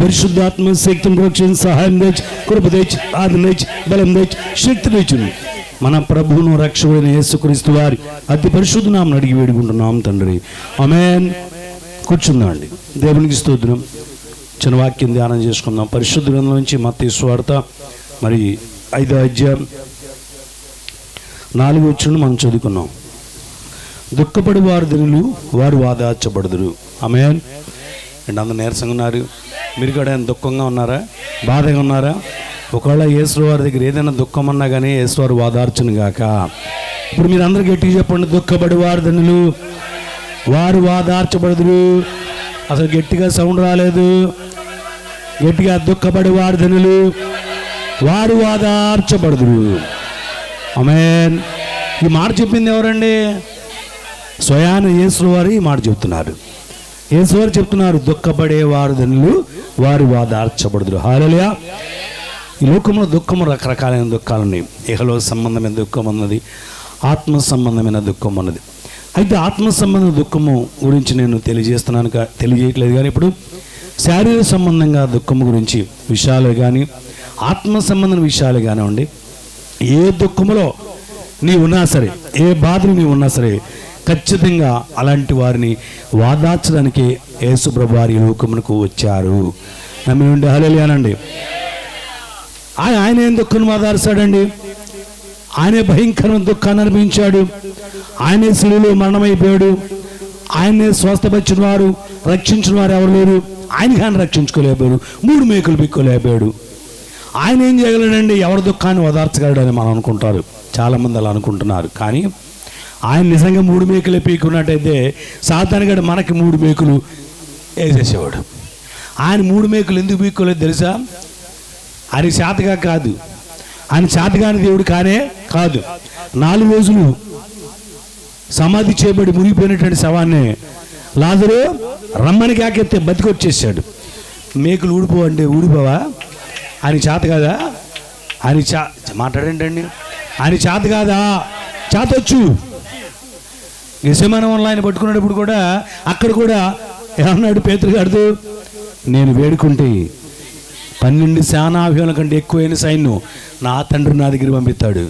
పరిశుద్ధాత్మ శక్తిని రక్షణ సహాయం తెచ్చి, కృప తెచ్చి, ఆదరణ తెచ్చి, బలం తెచ్చి, శక్తి తెచ్చును మన ప్రభువును రక్షకుడైన యేసుక్రీస్తు వారి అతి పరిశుద్ధ నామమున అడిగి వేడుకుంటున్నాం తండ్రి. ఆమేన్. కూర్చుందాం అండి. దేవునికి స్తోత్రం. చిన్న వాక్యం ధ్యానం చేసుకుందాం. పరిశుద్ధ గ్రంథం నుంచి మత్తయి సువార్త మరి 5వ అధ్యాయం 4వ వచనం మనం చదువుకున్నాం. దుఃఖపడి వారు దినులు వారు వాదార్చబడుదురు. ఆమేన్. అండ్ అందరూ నీరసంగా ఉన్నారు. మీరు కూడా దుఃఖంగా ఉన్నారా, బాధగా ఉన్నారా? ఒకవేళ యేసువారి దగ్గర ఏదైనా దుఃఖం అన్నా కానీ యేసువారు వాదార్చును గాక. ఇప్పుడు మీరు అందరూ గట్టిగా చెప్పండి. దుఃఖపడి వారు దినులు వారు వాదార్చబడుదురు. అసలు గట్టిగా సౌండ్ రాలేదు. గట్టిగా దుఃఖపడి వారు దినులు వారు వాదార్చబడుదురు. ఆమేన్. ఈ మాట చెప్పింది ఎవరండి? స్వయాన యేసువారు ఈ మాట చెప్తున్నారు. యేసువారు చెప్తున్నారు, దుఃఖపడే వారు ధనులు వారు వాదార్చబడుదురు. హల్లెలూయా. ఈ లోకంలో దుఃఖము రకరకాలైన దుఃఖాలు ఉన్నాయి. ఇహలో సంబంధమైన దుఃఖం ఉన్నది, ఆత్మ సంబంధమైన దుఃఖం ఉన్నది. అయితే ఆత్మ సంబంధ దుఃఖము గురించి నేను తెలియజేయట్లేదు కానీ ఇప్పుడు శారీరక సంబంధంగా దుఃఖము గురించి విషయాలు కానీ ఆత్మ సంబంధం విషయాలు కానివ్వండి, ఏ దుఃఖములో నీ ఉన్నా సరే, ఏ బాధలు నీ ఉన్నా సరే, ఖచ్చితంగా అలాంటి వారిని వాదార్చడానికి యేసుప్రభువు వారి లోకమునకు వచ్చారు. నమ్మి ఉండి హల్లెలూయా అనండి. ఆయన ఏం దుఃఖాన్ని వాదార్చాడండి? ఆయనే భయంకరమైన దుఃఖాన్ని అనుభవించాడు. ఆయనే శిలువలో మరణమైపోయాడు. ఆయనే స్వస్థపరిచిన వారు, రక్షించిన వారు ఎవరు లేరు. ఆయన కానీ రక్షించుకోలేకపోయాడు. 3 మేకులు పిక్కోలేకపోయాడు. ఆయన ఏం చేయగలడండి? ఎవరి దుఃఖాన్ని ఓదార్చగలడని మనం అనుకుంటారు. చాలామంది అలా అనుకుంటున్నారు. కానీ ఆయన నిజంగా 3 మేకులే పీకున్నట్టయితే సాతానుగాడు మనకి 3 మేకులు వేసేసేవాడు. ఆయన 3 మేకులు ఎందుకు పీక్కోలేదు తెలుసా? ఆయన చేతగా కాదు, ఆయన చేతగాని దేవుడు కానే కాదు. 4 రోజులు సమాధి చేయబడి మునిగిపోయినటువంటి శవాన్ని లాజరు రమ్మని కాకెత్తే బతికొచ్చేసాడు. మేకులు ఊడిపోవండి, ఊడిపోవా? ఆయన చేత కాదా? ఆయన మాట్లాడేంటండి? ఆయన చేత కాదా? చేతొచ్చు. గెసెమనే వనలో ఆయన పట్టుకునేటప్పుడు కూడా అక్కడ కూడా ఏమన్నాడు పేతురు గారు? నేను వేడుకుంటే 12 సేనావ్యూహాల కంటే ఎక్కువైన సైన్యం నా తండ్రి నా దగ్గర పంపిస్తాడు.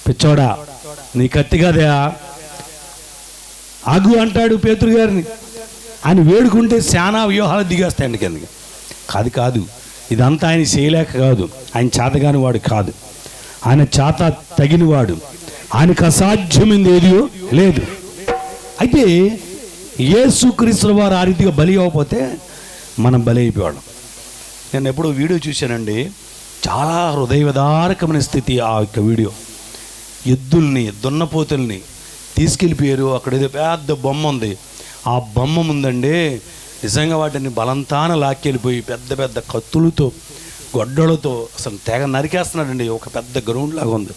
పిచ్చోడా, నీ కత్తి కాదా? ఆగు అంటాడు పేతురు గారిని. ఆయన వేడుకుంటే సేనా వ్యూహాలు దిగేస్తాయండి కిందకి. కాదు, ఇదంతా ఆయన చేయలేక కాదు, ఆయన చేతగాని వాడు కాదు, ఆయన చేత తగినవాడు, ఆయనకు అసాధ్యమైంది ఏది లేదు. అయితే యేసుక్రీస్తు వారు ఆ రీతిగా బలి అవ్వకపోతే మనం బలి అయిపోయాడు. నేను ఎప్పుడో వీడియో చూశానండి, చాలా హృదయవిదారకమైన స్థితి ఆ యొక్క వీడియో. ఎద్దుల్ని, దున్నపోతుల్ని తీసుకెళ్ళిపోయారు. అక్కడ ఏదో పెద్ద బొమ్మ ఉంది. ఆ బొమ్మ ముందండి నిజంగా వాటిని బలంతాన లాక్కెళ్ళిపోయి పెద్ద పెద్ద కత్తులతో, గొడ్డలతో అసలు తెగ నరికేస్తున్నాడండి. ఒక పెద్ద గ్రౌండ్ లాగా ఉంది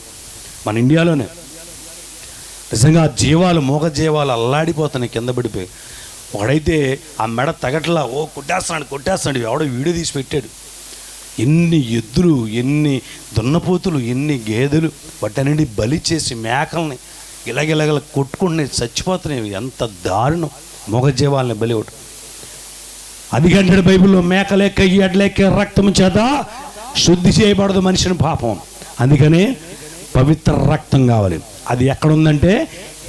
మన ఇండియాలోనే. నిజంగా జీవాలు, మూగ జీవాలు అల్లాడిపోతున్నాయి కింద పడిపోయి. ఒకడైతే ఆ మెడ తగట్లా కొట్టేస్తున్నాడు ఎవడో వీడియో తీసి పెట్టాడు. ఎన్ని ఎద్దులు, ఎన్ని దున్నపోతులు, ఎన్ని గేదెలు వాటన్నింటి బలి చేసి మేకల్ని ఇలాగ కొట్టుకుని చచ్చిపోతున్నాయి. ఎంత దారుణం! మొగజీవాలని బలి ఒకటి. అది గంటడు బైబిల్లో మేకలేక ఎడ్లేక రక్తం చేత శుద్ధి చేయబడదు మనిషిని పాపం. అందుకని పవిత్ర రక్తం కావాలి. అది ఎక్కడుందంటే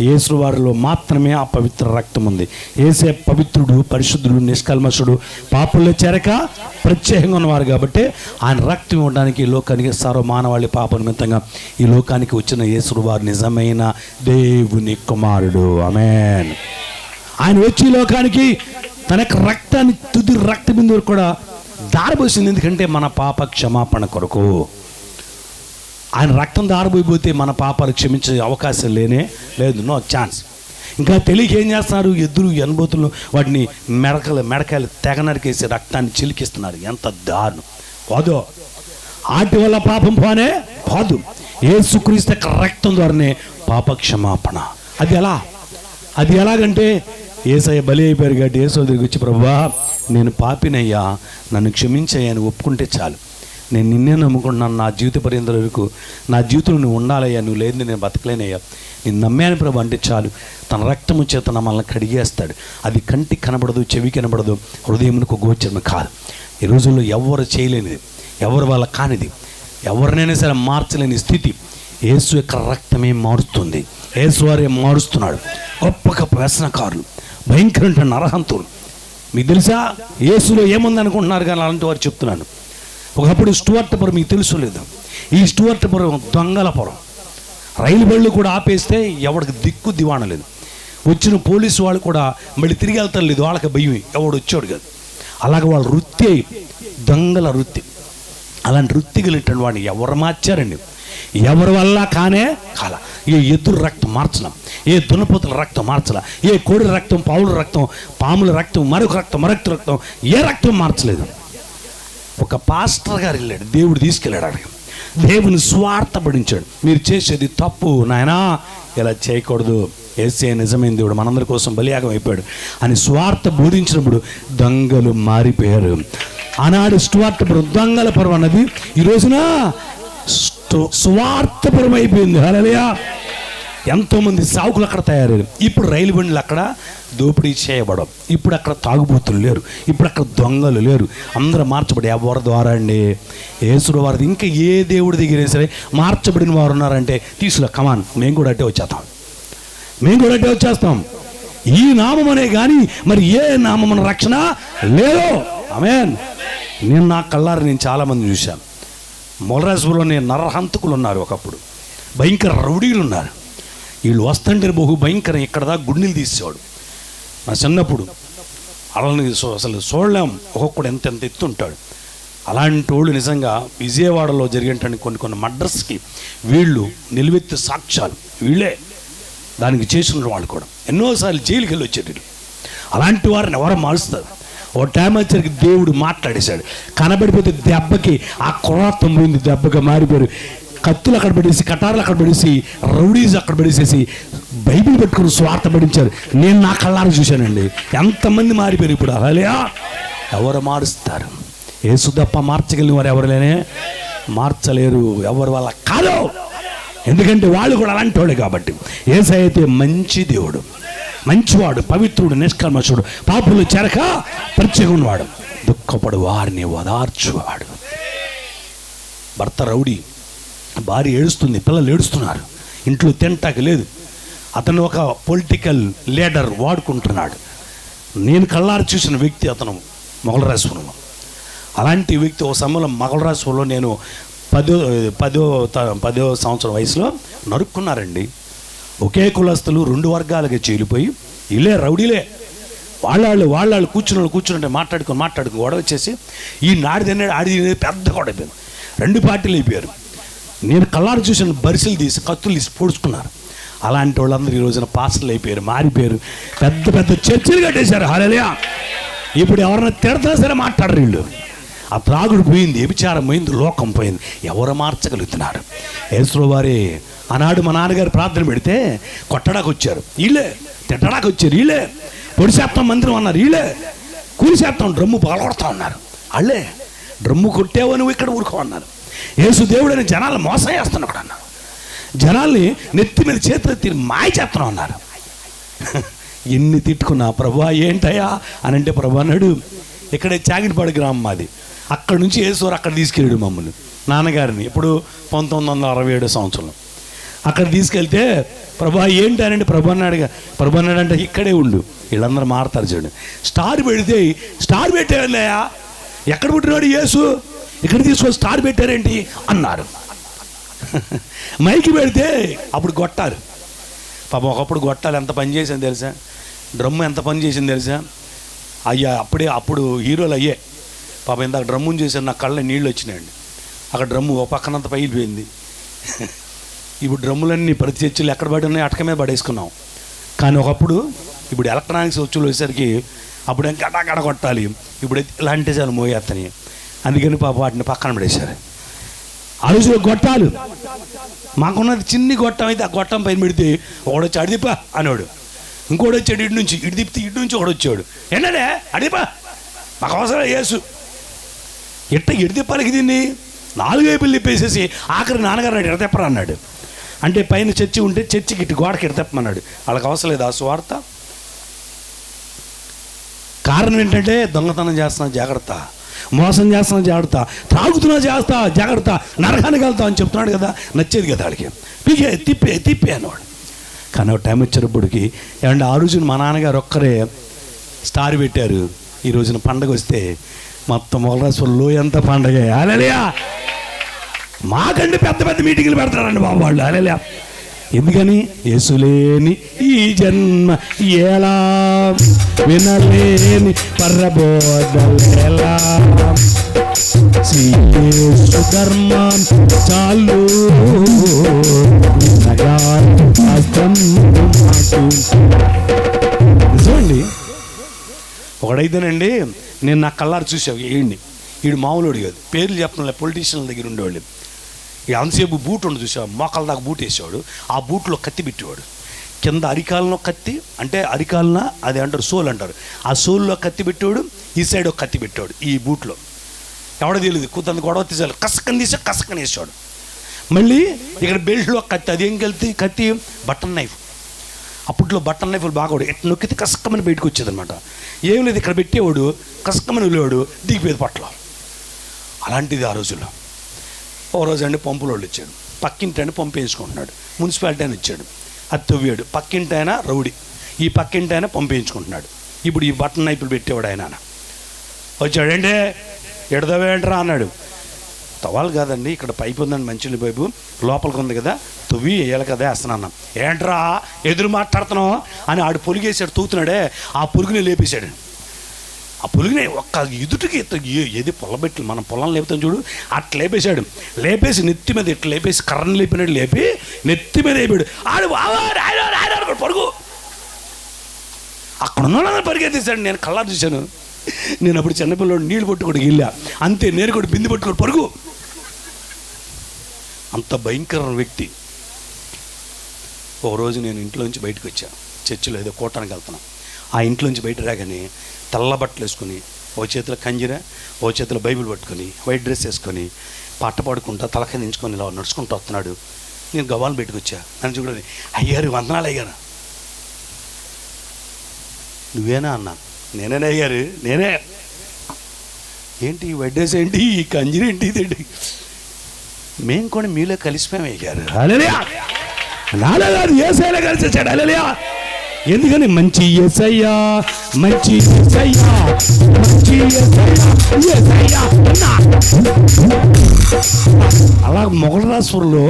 యేసు వారిలో మాత్రమే ఆ పవిత్ర రక్తం ఉంది. యేసే పవిత్రుడు, పరిశుద్ధుడు, నిష్కల్మషుడు, పాపంలో చేరక ప్రత్యేకంగా ఉన్నవారు కాబట్టి ఆయన రక్తం ఇవ్వడానికి ఈ లోకానికి సర్వమానవాళి పాప నిమిత్తంగా ఈ లోకానికి వచ్చిన యేసు వారు నిజమైన దేవుని కుమారుడు. ఆమేన్. ఆయన వచ్చి ఈ లోకానికి తన యొక్క రక్తాన్ని తుది రక్త బిందువు కూడా దారబోసింది. ఎందుకంటే మన పాప క్షమాపణ కొరకు. ఆయన రక్తం దారబోయిపోతే మన పాపాలు క్షమించే అవకాశం లేదు. No chance. ఇంకా తెలియక ఏం చేస్తున్నారు? ఎద్దులు, ఎనబోతులు వాటిని మెడకాయలు తెగ నరికేసి రక్తాన్ని చిలికిస్తున్నారు. ఎంత దారుణం! పోదు. వాటి వల్ల పాపం పోదు. యేసుక్రీస్తు యొక్క రక్తం ద్వారానే పాప క్షమాపణ. అది ఎలాగంటే యేసయ్య బలి అయిపోయారు కాబట్టి యేసు దగ్గరికి వచ్చి, ప్రభువా నేను పాపినయ్యా, నన్ను క్షమించయ్యా అని ఒప్పుకుంటే చాలు. నేను నిన్నే నమ్ముకుంటున్నాను, నా జీవిత పర్యంతం వరకు నా జీవితంలో నువ్వు ఉండాలయ్యా, నువ్వు లేదు నేను బతకలేనయ్యా, నేను నమ్మాను ప్రభు అంటే చాలు. తన రక్తము చేత మనల్ని కడిగేస్తాడు. అది కంటికి కనబడదు, చెవి కనబడదు, హృదయమునకు గోచరము కాదు. ఈ రోజుల్లో ఎవరు చేయలేనిది, ఎవరు వాళ్ళ కానిది, ఎవరినైనా సరే మార్చలేని స్థితి యేసు యొక్క రక్తమే మారుస్తుంది. యేసు వారే మారుస్తున్నాడు. గొప్ప వ్యసనకారులు, భయంకర నరహంతులు. మీకు తెలుసా యేసులో ఏముందనుకుంటున్నారు? కానీ అలాంటి వారు చెప్తున్నాను. ఒకప్పుడు స్టువర్ట్పురం మీకు తెలుసు లేదు? ఈ స్టువర్ట్పురం దొంగలపురం. రైలు బళ్ళు కూడా ఆపేస్తే ఎవడికి దిక్కు దివాణ లేదు. వచ్చిన పోలీసు వాళ్ళు కూడా మళ్ళీ తిరిగి వెళ్తారు లేదు, వాళ్ళకి భయం, ఎవడు వచ్చాడు కాదు. అలాగే వాళ్ళ వృత్తి దొంగల వృత్తి. అలాంటి వృత్తి కలిగిన వాడిని ఎవరు మార్చారండి? ఎవరి వల్ల కాల. ఏ ఎద్దుల రక్తం మార్చడం, ఏ దున్నపోతుల రక్తం మార్చలా, ఏ కోడి రక్తం, పావుల రక్తం, పాముల రక్తం, మరొక రక్తం, ఏ రక్తం మార్చలేదు. ఒక పాస్టర్ గారు వెళ్ళాడు, దేవుడు తీసుకెళ్ళాడు. అడిగి దేవుని స్వార్థపడించాడు. మీరు చేసేది తప్పు నాయనా, ఇలా చేయకూడదు. యేసే నిజమైన దేవుడు, మనందరి కోసం బలియాగం అయిపోయాడు అని స్వార్థ బోధించినప్పుడు దొంగలు మారిపోయారు. ఆనాడు స్వార్థపురం దొంగలపురం అన్నది ఈ రోజున స్వార్థపురం అయిపోయింది. హల్లెలూయా. ఎంతోమంది సావుకులు అక్కడ తయారయ్యారు. ఇప్పుడు రైలు బండ్లు అక్కడ దోపిడీ చేయబడవు. ఇప్పుడు అక్కడ తాగుబోతులు లేరు, ఇప్పుడు అక్కడ దొంగలు లేరు. అందరూ మార్చబడి ఎవరి ద్వారా అండి? యేసుడు వారిది. ఇంకా ఏ దేవుడి దగ్గర సరే మార్చబడిన వారు ఉన్నారంటే తీసులో కమాన్, మేము కూడా అట్టే వచ్చేస్తాం. ఈ నామం అనే కానీ మరి ఏ నామం రక్షణ లేదు. ఆమేన్. నేను నా కళ్ళారు నేను చాలామంది చూశాను. మొలరాజులో నరహంతకులు ఉన్నారు, ఒకప్పుడు భయంకర రౌడీలు ఉన్నారు. వీళ్ళు వస్తుంటే బహు భయంకరం. ఇక్కడ దాకా గుండెలు తీసేవాడు. నా చిన్నప్పుడు వాళ్ళని అసలు చూడలేం. ఒక్కొక్కడు ఎంత ఎత్తుంటాడు. అలాంటి వాళ్ళు నిజంగా విజయవాడలో జరిగేటువంటి కొన్ని మర్డర్స్కి వీళ్ళు నిలువెత్తి సాక్ష్యాలు. వీళ్ళే దానికి చేసిన వాళ్ళు కూడా ఎన్నోసార్లు జైలుకి వెళ్ళి వచ్చేటప్పుడు. అలాంటి వారిని ఎవరు మారుస్తారు? ఓ టైం వచ్చరికి దేవుడు మాట్లాడేశాడు. కనబడిపోతే దెబ్బకి ఆ క్రోత్తం పోయింది, దెబ్బగా మారిపోయారు. కత్తులు అక్కడ పడేసి, కటారులు అక్కడ పడేసి, రౌడీస్ అక్కడ పడేసేసి బైబిల్ పెట్టుకుని స్వార్థపడించారు. నేను నా కళ్ళారు చూశానండి. ఎంతమంది మారిపోయారు ఇప్పుడు. అలా ఎవరు మారుస్తారు? యేసు తప్ప మార్చగలిగిన వారు ఎవరులేనే మార్చలేరు. ఎవరి వల్ల కాదు. ఎందుకంటే వాళ్ళు కూడా అలాంటి వాడే కాబట్టి. యేసయ్య అయితే మంచి దేవుడు, మంచివాడు, పవిత్రుడు, నిష్కల్మషుడు, పాపులు చెరక ప్రత్యేకవాడు, దుఃఖపడు వారిని ఓదార్చువాడు. భర్త రౌడీ, భార్య ఏడుస్తుంది, పిల్లలు ఏడుస్తున్నారు, ఇంట్లో తింటాక లేదు. అతను ఒక పొలిటికల్ లీడర్ వాడుకుంటున్నాడు. నేను కళ్ళారు చూసిన వ్యక్తి అతను మొగలరాజపురంలో. అలాంటి వ్యక్తి ఒక సమయంలో మొగలరాజపురంలో నేను 10వ సంవత్సరం వయసులో నరుక్కున్నారండి. ఒకే కులస్తులు 2 వర్గాలుగా చీలిపోయి ఇలే రౌడీలే వాళ్ళు కూర్చుంటే మాట్లాడుకుని గొడవ వచ్చేసి ఈ నాడిదన్నాడు ఆడిది పెద్ద గొడవ అయిపోయింది. 2 పార్టీలు అయిపోయారు. నేను కళ్ళారు చూసిన బరిసెలు తీసి కత్తులు తీసి పొడుచుకున్నారు. అలాంటి వాళ్ళందరూ ఈ రోజున పాస్టర్లు అయిపోయారు, మారిపోయారు, పెద్ద పెద్ద చర్చలు కట్టేశారు. హల్లెలూయా. ఇప్పుడు ఎవరైనా తిడతా సరే మాట్లాడరు వీళ్ళు. ఆ త్రాగుడు పోయింది, వ్యభిచారం పోయింది, లోకం పోయింది. ఎవరు మార్చగలుగుతున్నారు? యేసు వారే ఆనాడు మా నాన్నగారు ప్రార్థన పెడితే కొట్టడానికి వచ్చారు వీళ్ళే, తిట్టడానికి వచ్చారు వీళ్ళే, పొడి శాతం మందిరం అన్నారు వీళ్ళే, కూలి శాతం డ్రమ్ము పగలగొడతా ఉన్నారు వాళ్ళే, డ్రమ్ము కొట్టేవో నువ్వు ఇక్కడ ఊరుకో అన్నారు. యేసు దేవుడని జనాలు మోసం చేస్తున్నాడు అన్నారు, జనాల్ని నెత్తి మీద చేతులు ఎత్తి మాయ చేస్తున్నావు అన్నారు. ఎన్ని తిట్టుకున్నా ప్రభువా ఏంటయ్యా అని అంటే ప్రభు అన్నాడు, ఇక్కడే చాగిటిపాడు గ్రామం మాది, అక్కడి నుంచి యేసు అక్కడ తీసుకెళ్ళాడు మమ్మల్ని, నాన్నగారిని. ఇప్పుడు 1967 సంవత్సరం అక్కడ తీసుకెళ్తే ప్రభా ఏంటి అని అంటే ప్రభు అన్నాడంటే ఇక్కడే ఉండు, వీళ్ళందరూ మారుతారు చూడు. స్టార్ పెడితే స్టార్ పెట్టేవాళ్ళయా, ఎక్కడ పుట్టినాడు యేసు, ఇక్కడ తీసుకొని స్టార్ పెట్టారేంటి అన్నారు. మైకి పెడితే అప్పుడు గొట్టారు. పాపం ఒకప్పుడు గొట్టాలు ఎంత పని చేసింది తెలుసా, డ్రమ్ము ఎంత పని చేసింది తెలుసా అయ్యా. అప్పుడు హీరోలు అయ్యే. పాపం ఇందాక డ్రమ్ముని చేశాను, నా కళ్ళ నీళ్ళు వచ్చినాయండి. అక్కడ డ్రమ్ము ఒక పక్కనంత పైలిపోయింది. ఇప్పుడు డ్రమ్ములన్నీ ప్రతి చర్చలు ఎక్కడ పడి ఉన్నాయి అటక మీద పడేసుకున్నాం. కానీ ఒకప్పుడు ఇప్పుడు ఎలక్ట్రానిక్స్ వచ్చేసరికి అప్పుడు గడ కొట్టాలి, ఇప్పుడు ఇలాంటి చాలు మోయేత్తని. అందుకని పాప వాటిని పక్కన పడేశారు. ఆ రోజులో గొట్టాలు మాకున్నది చిన్ని గొట్టం అయితే ఆ గొట్టం పైన పెడితే ఒకడొచ్చి అడిదిపా అనేవాడు, ఇంకోటి వచ్చాడు ఇటు నుంచి, ఇటు తిప్పితే ఇటు నుంచి ఒకడు వచ్చాడు, ఏంటనే అడిదిపా మాకు అవసరం యేసు. ఎట్ట ఇటు తిప్పాలకి దీన్ని 4 వైపులు తిప్పేసేసి ఆఖరి నాన్నగారు ఎడ తెప్పరా అన్నాడు. అంటే పైన చర్చి ఉంటే చర్చికి ఇటు గోడకి ఎడ తెప్పమన్నాడు. వాళ్ళకి అవసరం లేదు ఆ సువార్త. కారణం ఏంటంటే దొంగతనం చేస్తున్నా జాగ్రత్త, మోసం చేస్తున్నా జాగ్రత్త, త్రాగుతున్నా చేస్తా జాగ్రత్త, నరకానికి వెళ్తా అని చెప్తున్నాడు కదా, నచ్చేది కదా వాడికి. పీకే తిప్పే అనేవాడు. కానీ ఒక టైం వచ్చేటప్పటికి ఏమంటే ఆ రోజున మా నాన్నగారు ఒక్కరే స్టార్ పెట్టారు. ఈ రోజున పండగ వస్తే మొత్తం మొగలరాజులో ఎంత పండగ. హల్లెలూయా. మాకంటే పెద్ద పెద్ద మీటింగ్లు పెడతారండి బాబు వాళ్ళు. హల్లెలూయా. ఎందుకని యేసులేని ఈ జన్మ ఎలా, వినలేని పర్రబోధలేలా, శ్రీయేసు ధర్మం చాలు చూడండి. ఒకడైతేనండి నేను నా కళ్ళారు చూసావు వీడు మామూలుడు కాదు, పేర్లు చెప్పడం పొలిటీషియన్ల దగ్గర ఉండేవాళ్ళు. అంతసేపు బూట్ ఉండి చూసావు, మోకాల దాకా బూట్ వేసేవాడు, ఆ బూట్లో కత్తి పెట్టేవాడు, కింద అరికాలలో కత్తి, అంటే అరికాలన అది అంటారు సోల్ అంటారు, ఆ సోల్లో కత్తి పెట్టేవాడు, ఈ సైడ్ ఒక కత్తి పెట్టేవాడు. ఈ బూట్లో ఎవడో తెలియదు, కూతంత గొడవ తీసాడు, కసకని తీసా కసకని వేసేవాడు. మళ్ళీ ఇక్కడ బెల్ట్లో కత్తి, అదేం కత్తి బటన్ నైఫ్. అప్పట్లో బటన్ నైఫ్లు బాగోడు, ఎట్లా నొక్కితే కసకమని బయటకు వచ్చేది అనమాట. ఏం లేదు, ఇక్కడ పెట్టేవాడు కసకమని వెళ్ళేవాడు, దిగిపోయేది పట్ల. అలాంటిది ఆ రోజుల్లో. ఓ రోజు అండి పంపులో వచ్చాడు, పక్కింటి అని పంపు వేయించుకుంటున్నాడు, మున్సిపాలిటీ అని ఇచ్చాడు, అది తవ్వాడు. పక్కింటి ఆయన రౌడీ, ఈ పక్కింటి ఆయన పంపు వేయించుకుంటున్నాడు. ఇప్పుడు ఈ బటన్ నైపులు పెట్టేవాడు ఆయన వచ్చాడంటే ఎడదవేంట్రా అన్నాడు. తవ్వాలి కాదండి, ఇక్కడ పైపు ఉందండి, మంచినీళ్ళ పైపు లోపలికి ఉంది కదా, తవ్వి వేయాలి కదా వేస్తున్నాను. ఏంట్రా ఎదురు మాట్లాడుతున్నావు అని ఆడు పొలిగేసాడు, తూగుతున్నాడే, ఆ పురుగుని లేపేశాడు. ఆ పురుగుని ఒక్క ఎదుటికి ఏది పొలబెట్టి మనం పొలం లేపుతాం చూడు, అట్లా లేపేశాడు. లేపేసి నెత్తి మీద ఇట్లా లేపేసి కర్రను లేపినట్టు లేపి నెత్తి మీద లేపాడు. ఆడు పరుగు, అక్కడ ఉన్న పరిగెత్తేసాడు. నేను కళ్ళారు చూశాను. నేను అప్పుడు చిన్నపిల్లడు నీళ్ళు పట్టుకోడికి వెళ్ళా, అంతే నేను కూడా బింది పట్టుకోడు పరుగు. అంత భయంకర వ్యక్తి. ఒకరోజు నేను ఇంట్లోంచి బయటకు వచ్చా, చర్చిలో ఏదో కూటానికి వెళ్తున్నాను. ఆ ఇంట్లోంచి బయట రాగానే తెల్ల బట్టలు వేసుకొని, ఓ చేతిలో కంజిర, ఓ చేతిలో బైబిల్ పట్టుకొని, వైట్ డ్రెస్ వేసుకొని, పాట పాడుకుంటా తలకాయ దించుకొని ఇలా నడుచుకుంటూ వస్తున్నాడు. నేను గవ్వాలు బయటకు వచ్చా. నన్ను చూడని, అయ్యారు వందనాలు అయ్యారు. నువ్వేనా అన్నా? నేనే అయ్యారు, నేనే. ఏంటి ఈ వైట్ డ్రెస్ ఏంటి, ఈ కంజిర ఏంటి, ఇదేంటి? మేము కూడా మీలో కలిసిపోయాం అయ్యారు. హల్లెలూయా. నాలో కాదు, యేసయ్యలో కలిసి వచ్చాడు. హల్లెలూయా. ఎందుకని మంచి యేసయ్యా, మంచి యేసయ్యా, మంచి యేసయ్యా. అలా మొగలరాజులో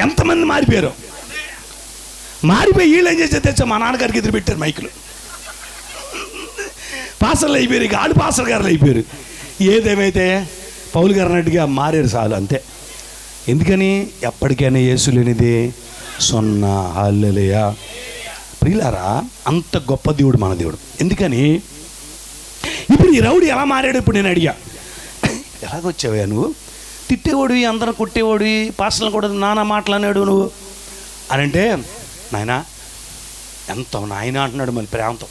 ఎంతమంది మారిపోయారు. మారిపోయి వీళ్ళు ఏం చేస్తే తెచ్చా మా నాన్నగారికి ఎదురు పెట్టారు మైకులు. పాసర్లు అయిపోయారు, ఇక ఆడు పాసర్ గారులు అయిపోయారు. ఏదేమైతే పౌలు గారు అన్నట్టుగా మారారు చాలు, అంతే. ఎందుకని ఎప్పటికైనా యేసు లేనిది సున్నా. హల్లెలూయా. ప్రియులారా, అంత గొప్ప దేవుడు మన దేవుడు. ఎందుకని ఇప్పుడు ఈ రౌడీ ఎలా మారాడు? ఇప్పుడు నేను అడిగా, ఎలాగొచ్చావా నువ్వు? తిట్టేవాడివి, అందరం కొట్టేవాడివి, పార్సల్ కూడా నానా మాట్లాడాడు నువ్వు అని అంటే, నాయన ఎంత నాయన అంటున్నాడు మళ్ళీ ప్రేమతో.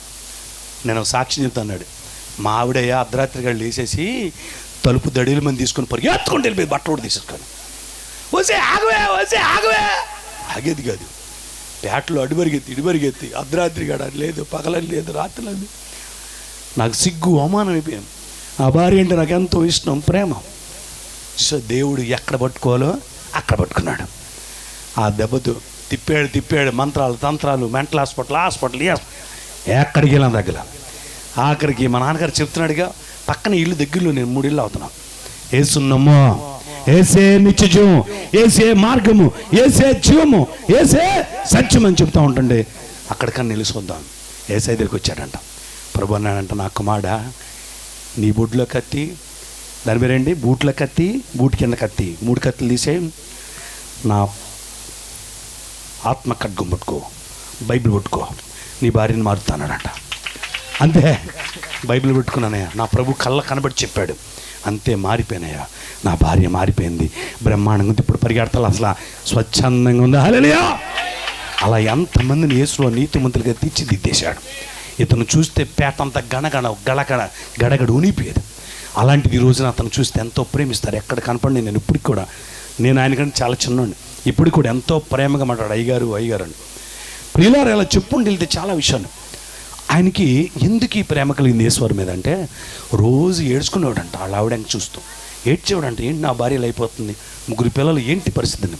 నేను సాక్షి చెప్తాన్నాడు. మా ఆవిడయ్య అర్ధరాత్రి గారు లేచేసి తలుపు దడీలు మంది తీసుకొని పరిగెత్తుకొని వెళ్ళిపోయి బట్టలు కూడా తీసుకొని వసే ఆగవే ఆగేది కాదు. పేటలో ఇడిపరిగెత్తి అర్ధరాత్రి గడ లేదు, పగలని లేదు, రాత్రులని. నాకు సిగ్గు అవమానం అయిపోయాను. ఆ భార్య అంటే నాకు ఎంతో ఇష్టం, ప్రేమ. సో దేవుడు ఎక్కడ పట్టుకోవాలో అక్కడ పట్టుకున్నాడు. ఆ దెబ్బతో తిప్పాడు మంత్రాలు తంత్రాలు, మెంటల్ హాస్పిటల్ ఎక్కడికి వెళ్ళాం దగ్గర. ఆఖరికి మా నాన్నగారు చెప్తున్నాడుగా, పక్కన ఇల్లు దగ్గరలో నేను 3 ఇళ్ళు అవుతున్నాను. ఏసున్నమ్మో, ఏసే నిత్యజీవం, ఏసే మార్గము, ఏసే జీవము, ఏసే సత్యం అని చెప్తా ఉంటుండే అక్కడికన్నా నిలుసుకుందాం. ఏసై దగ్గరికి వచ్చాడంట. ప్రభు అన్నాడంట, నా కుమారుడా, నీ బొడ్లో కత్తి, దాని పేరేంటి, బూట్ల కత్తి, బూట్ కింద కత్తి, 3 కత్తులు తీసే నా ఆత్మ ఖడ్గం పట్టుకో, బైబిల్ పట్టుకో, నీ భార్యని మారుతానంట. అంతే, బైబిల్ పెట్టుకున్నానయ్యా. నా ప్రభు కళ్ళ కనబడి చెప్పాడు. అంతే, మారిపోయినాయా, నా భార్య మారిపోయింది, బ్రహ్మాండంగా ఉంది, ఇప్పుడు పరిగెడతలు అసలు స్వచ్ఛందంగా ఉంది. హల్లెలూయా! అలా ఎంతమందిని యేసులో నీతిమంతులుగా తీర్చిదిద్దేశాడు. ఇతను చూస్తే పేటంతా గడగడ ఉనిపోయేది. అలాంటిది ఈ రోజున అతను చూస్తే ఎంతో ప్రేమిస్తారు. ఎక్కడ కనపడి నేను ఇప్పటికి కూడా, నేను ఆయనకంటే చాలా చిన్నోండి, ఇప్పటికి కూడా ఎంతో ప్రేమగా మాట్లాడు అయ్యగారు అని. ప్రియులారు అలా చెప్పుకుంటూ వెళ్తే చాలా విషయాలు. ఆయనకి ఎందుకు ఈ ప్రేమ కలిగింది యేసువారి మీద అంటే, రోజు ఏడ్చుకునేవాడంట. వాళ్ళ ఆవిడని చూస్తూ ఏడ్చేవాడంట. ఏంటి నా భార్యలు అయిపోతుంది, 3 పిల్లలు, ఏంటి పరిస్థితిని.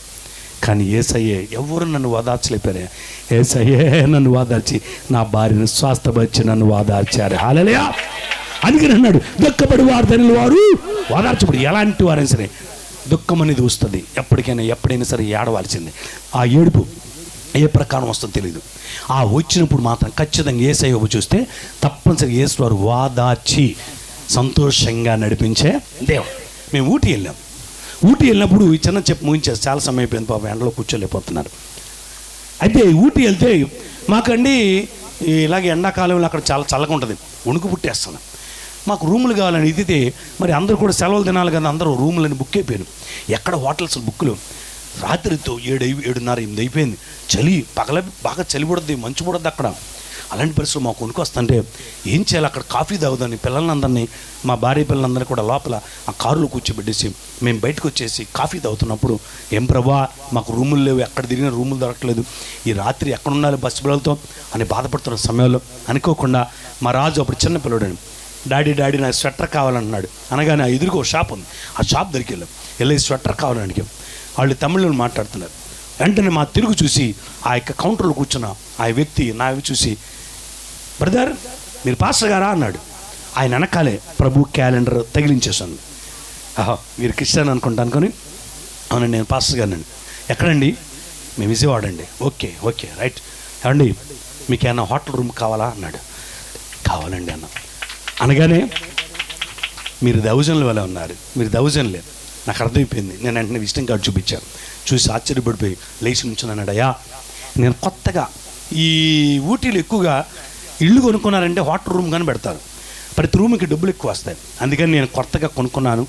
కానీ యేసయ్యే, ఎవరు నన్ను ఓదార్చలేపారే, యేసయ్యే నన్ను ఓదార్చి నా భార్యను స్వాస్థపరిచి నన్ను ఓదార్చారు. హల్లెలూయా! అందుకని అన్నాడు, దుఃఖపడి వారు వారు ఓదార్చబడి. ఎలాంటి వారైనా సరే దుఃఖం అనేది వస్తుంది, ఎప్పుడైనా సరే ఏడవాల్సింది. ఆ ఏడుపు ఏ ప్రకారం వస్తుందో తెలియదు. ఆ వచ్చినప్పుడు మాత్రం ఖచ్చితంగా యేసయ్య చూస్తే తప్పనిసరిగా యేసువారు వాదార్చి సంతోషంగా నడిపించే దేవుడు. మేము ఊటీ వెళ్ళినప్పుడు ఈ చిన్న చెప్పు ముగించేసి చాలా సమయం అయిపోయింది, పాపం ఎండలో కూర్చోలేకపోతున్నారు. అయితే ఊటీ వెళ్తే మాకండి ఇలాగే ఎండాకాలంలో అక్కడ చాలా చల్లగా ఉంటుంది, వణుకు పుట్టేస్తుంది. మాకు రూములు కావాలని ఇదితే మరి అందరూ కూడా సెలవులు తినాలి కదా, అందరూ రూములని బుక్ అయిపోయాను. ఎక్కడ హోటల్స్ బుక్లు, రాత్రితో 7, 7:30, 8 అయిపోయింది. చలి, పగల బాగా చలి పడుద్ది, మంచు పడుద్ది అక్కడ. అలాంటి పరిస్థితులు మాకు కొనుక్కొస్తుంటే ఏం చేయాలి, అక్కడ కాఫీ తాగుదాన్ని పిల్లలందరినీ, మా భార్య పిల్లలందరినీ కూడా లోపల ఆ కారులో కూర్చోబెట్టేసి మేము బయటకు వచ్చేసి కాఫీ తాగుతున్నప్పుడు, ఏం ప్రభా మాకు రూములు లేవు, ఎక్కడ తిరిగిన రూములు దొరకలేదు, ఈ రాత్రి ఎక్కడ ఉండాలి బస్సు పిల్లలతో అని బాధపడుతున్న సమయంలో అనుకోకుండా మా రాజు అప్పుడు చిన్న పిల్లడు, డాడీ నాకు స్వెటర్ కావాలన్నాడు. అనగానే ఆ ఎదురుగా ఒక షాప్ ఉంది, ఆ షాప్ దగ్గరికి వెళ్ళి స్వెటర్ కావాలని అడిగాం. వాళ్ళు తమిళంలో మాట్లాడుతున్నారు. వెంటనే మా తిరుగు చూసి ఆ యొక్క కౌంటర్లో కూర్చున్న ఆ వ్యక్తి నా చూసి, బ్రదర్ మీరు పాస్టర్ గారా అన్నాడు. ఆయన వెనకాలే ప్రభు క్యాలెండర్ తగిలించేశాను. మీరు క్రిస్టియన్ అనుకుంటాను. అవునండి, నేను పాస్టర్ గారినండి. ఎక్కడండి? మేము విజయవాడ అండి. Okay right. ఏమండి మీకు ఏమన్నా హోటల్ రూమ్ కావాలా అన్నాడు. కావాలండి అన్న. అనగానే మీరు దౌజన్లు వల్ల ఉన్నారు, మీరు దౌజన్లే, నాకు అర్థమైపోయింది. నేను వెంటనే విజిటింగ్ కార్డు చూపించాను. చూసి ఆశ్చర్యపడిపోయి లేచి నుంచి అన్నాడు, అయ్యా నేను కొత్తగా ఈ ఊటీలో ఎక్కువగా ఇల్లు కొనుక్కున్నారంటే హోటల్ రూమ్ కానీ పెడతారు, ప్రతి రూమ్కి డబ్బులు ఎక్కువ వస్తాయి, అందుకని నేను కొత్తగా కొనుక్కున్నాను,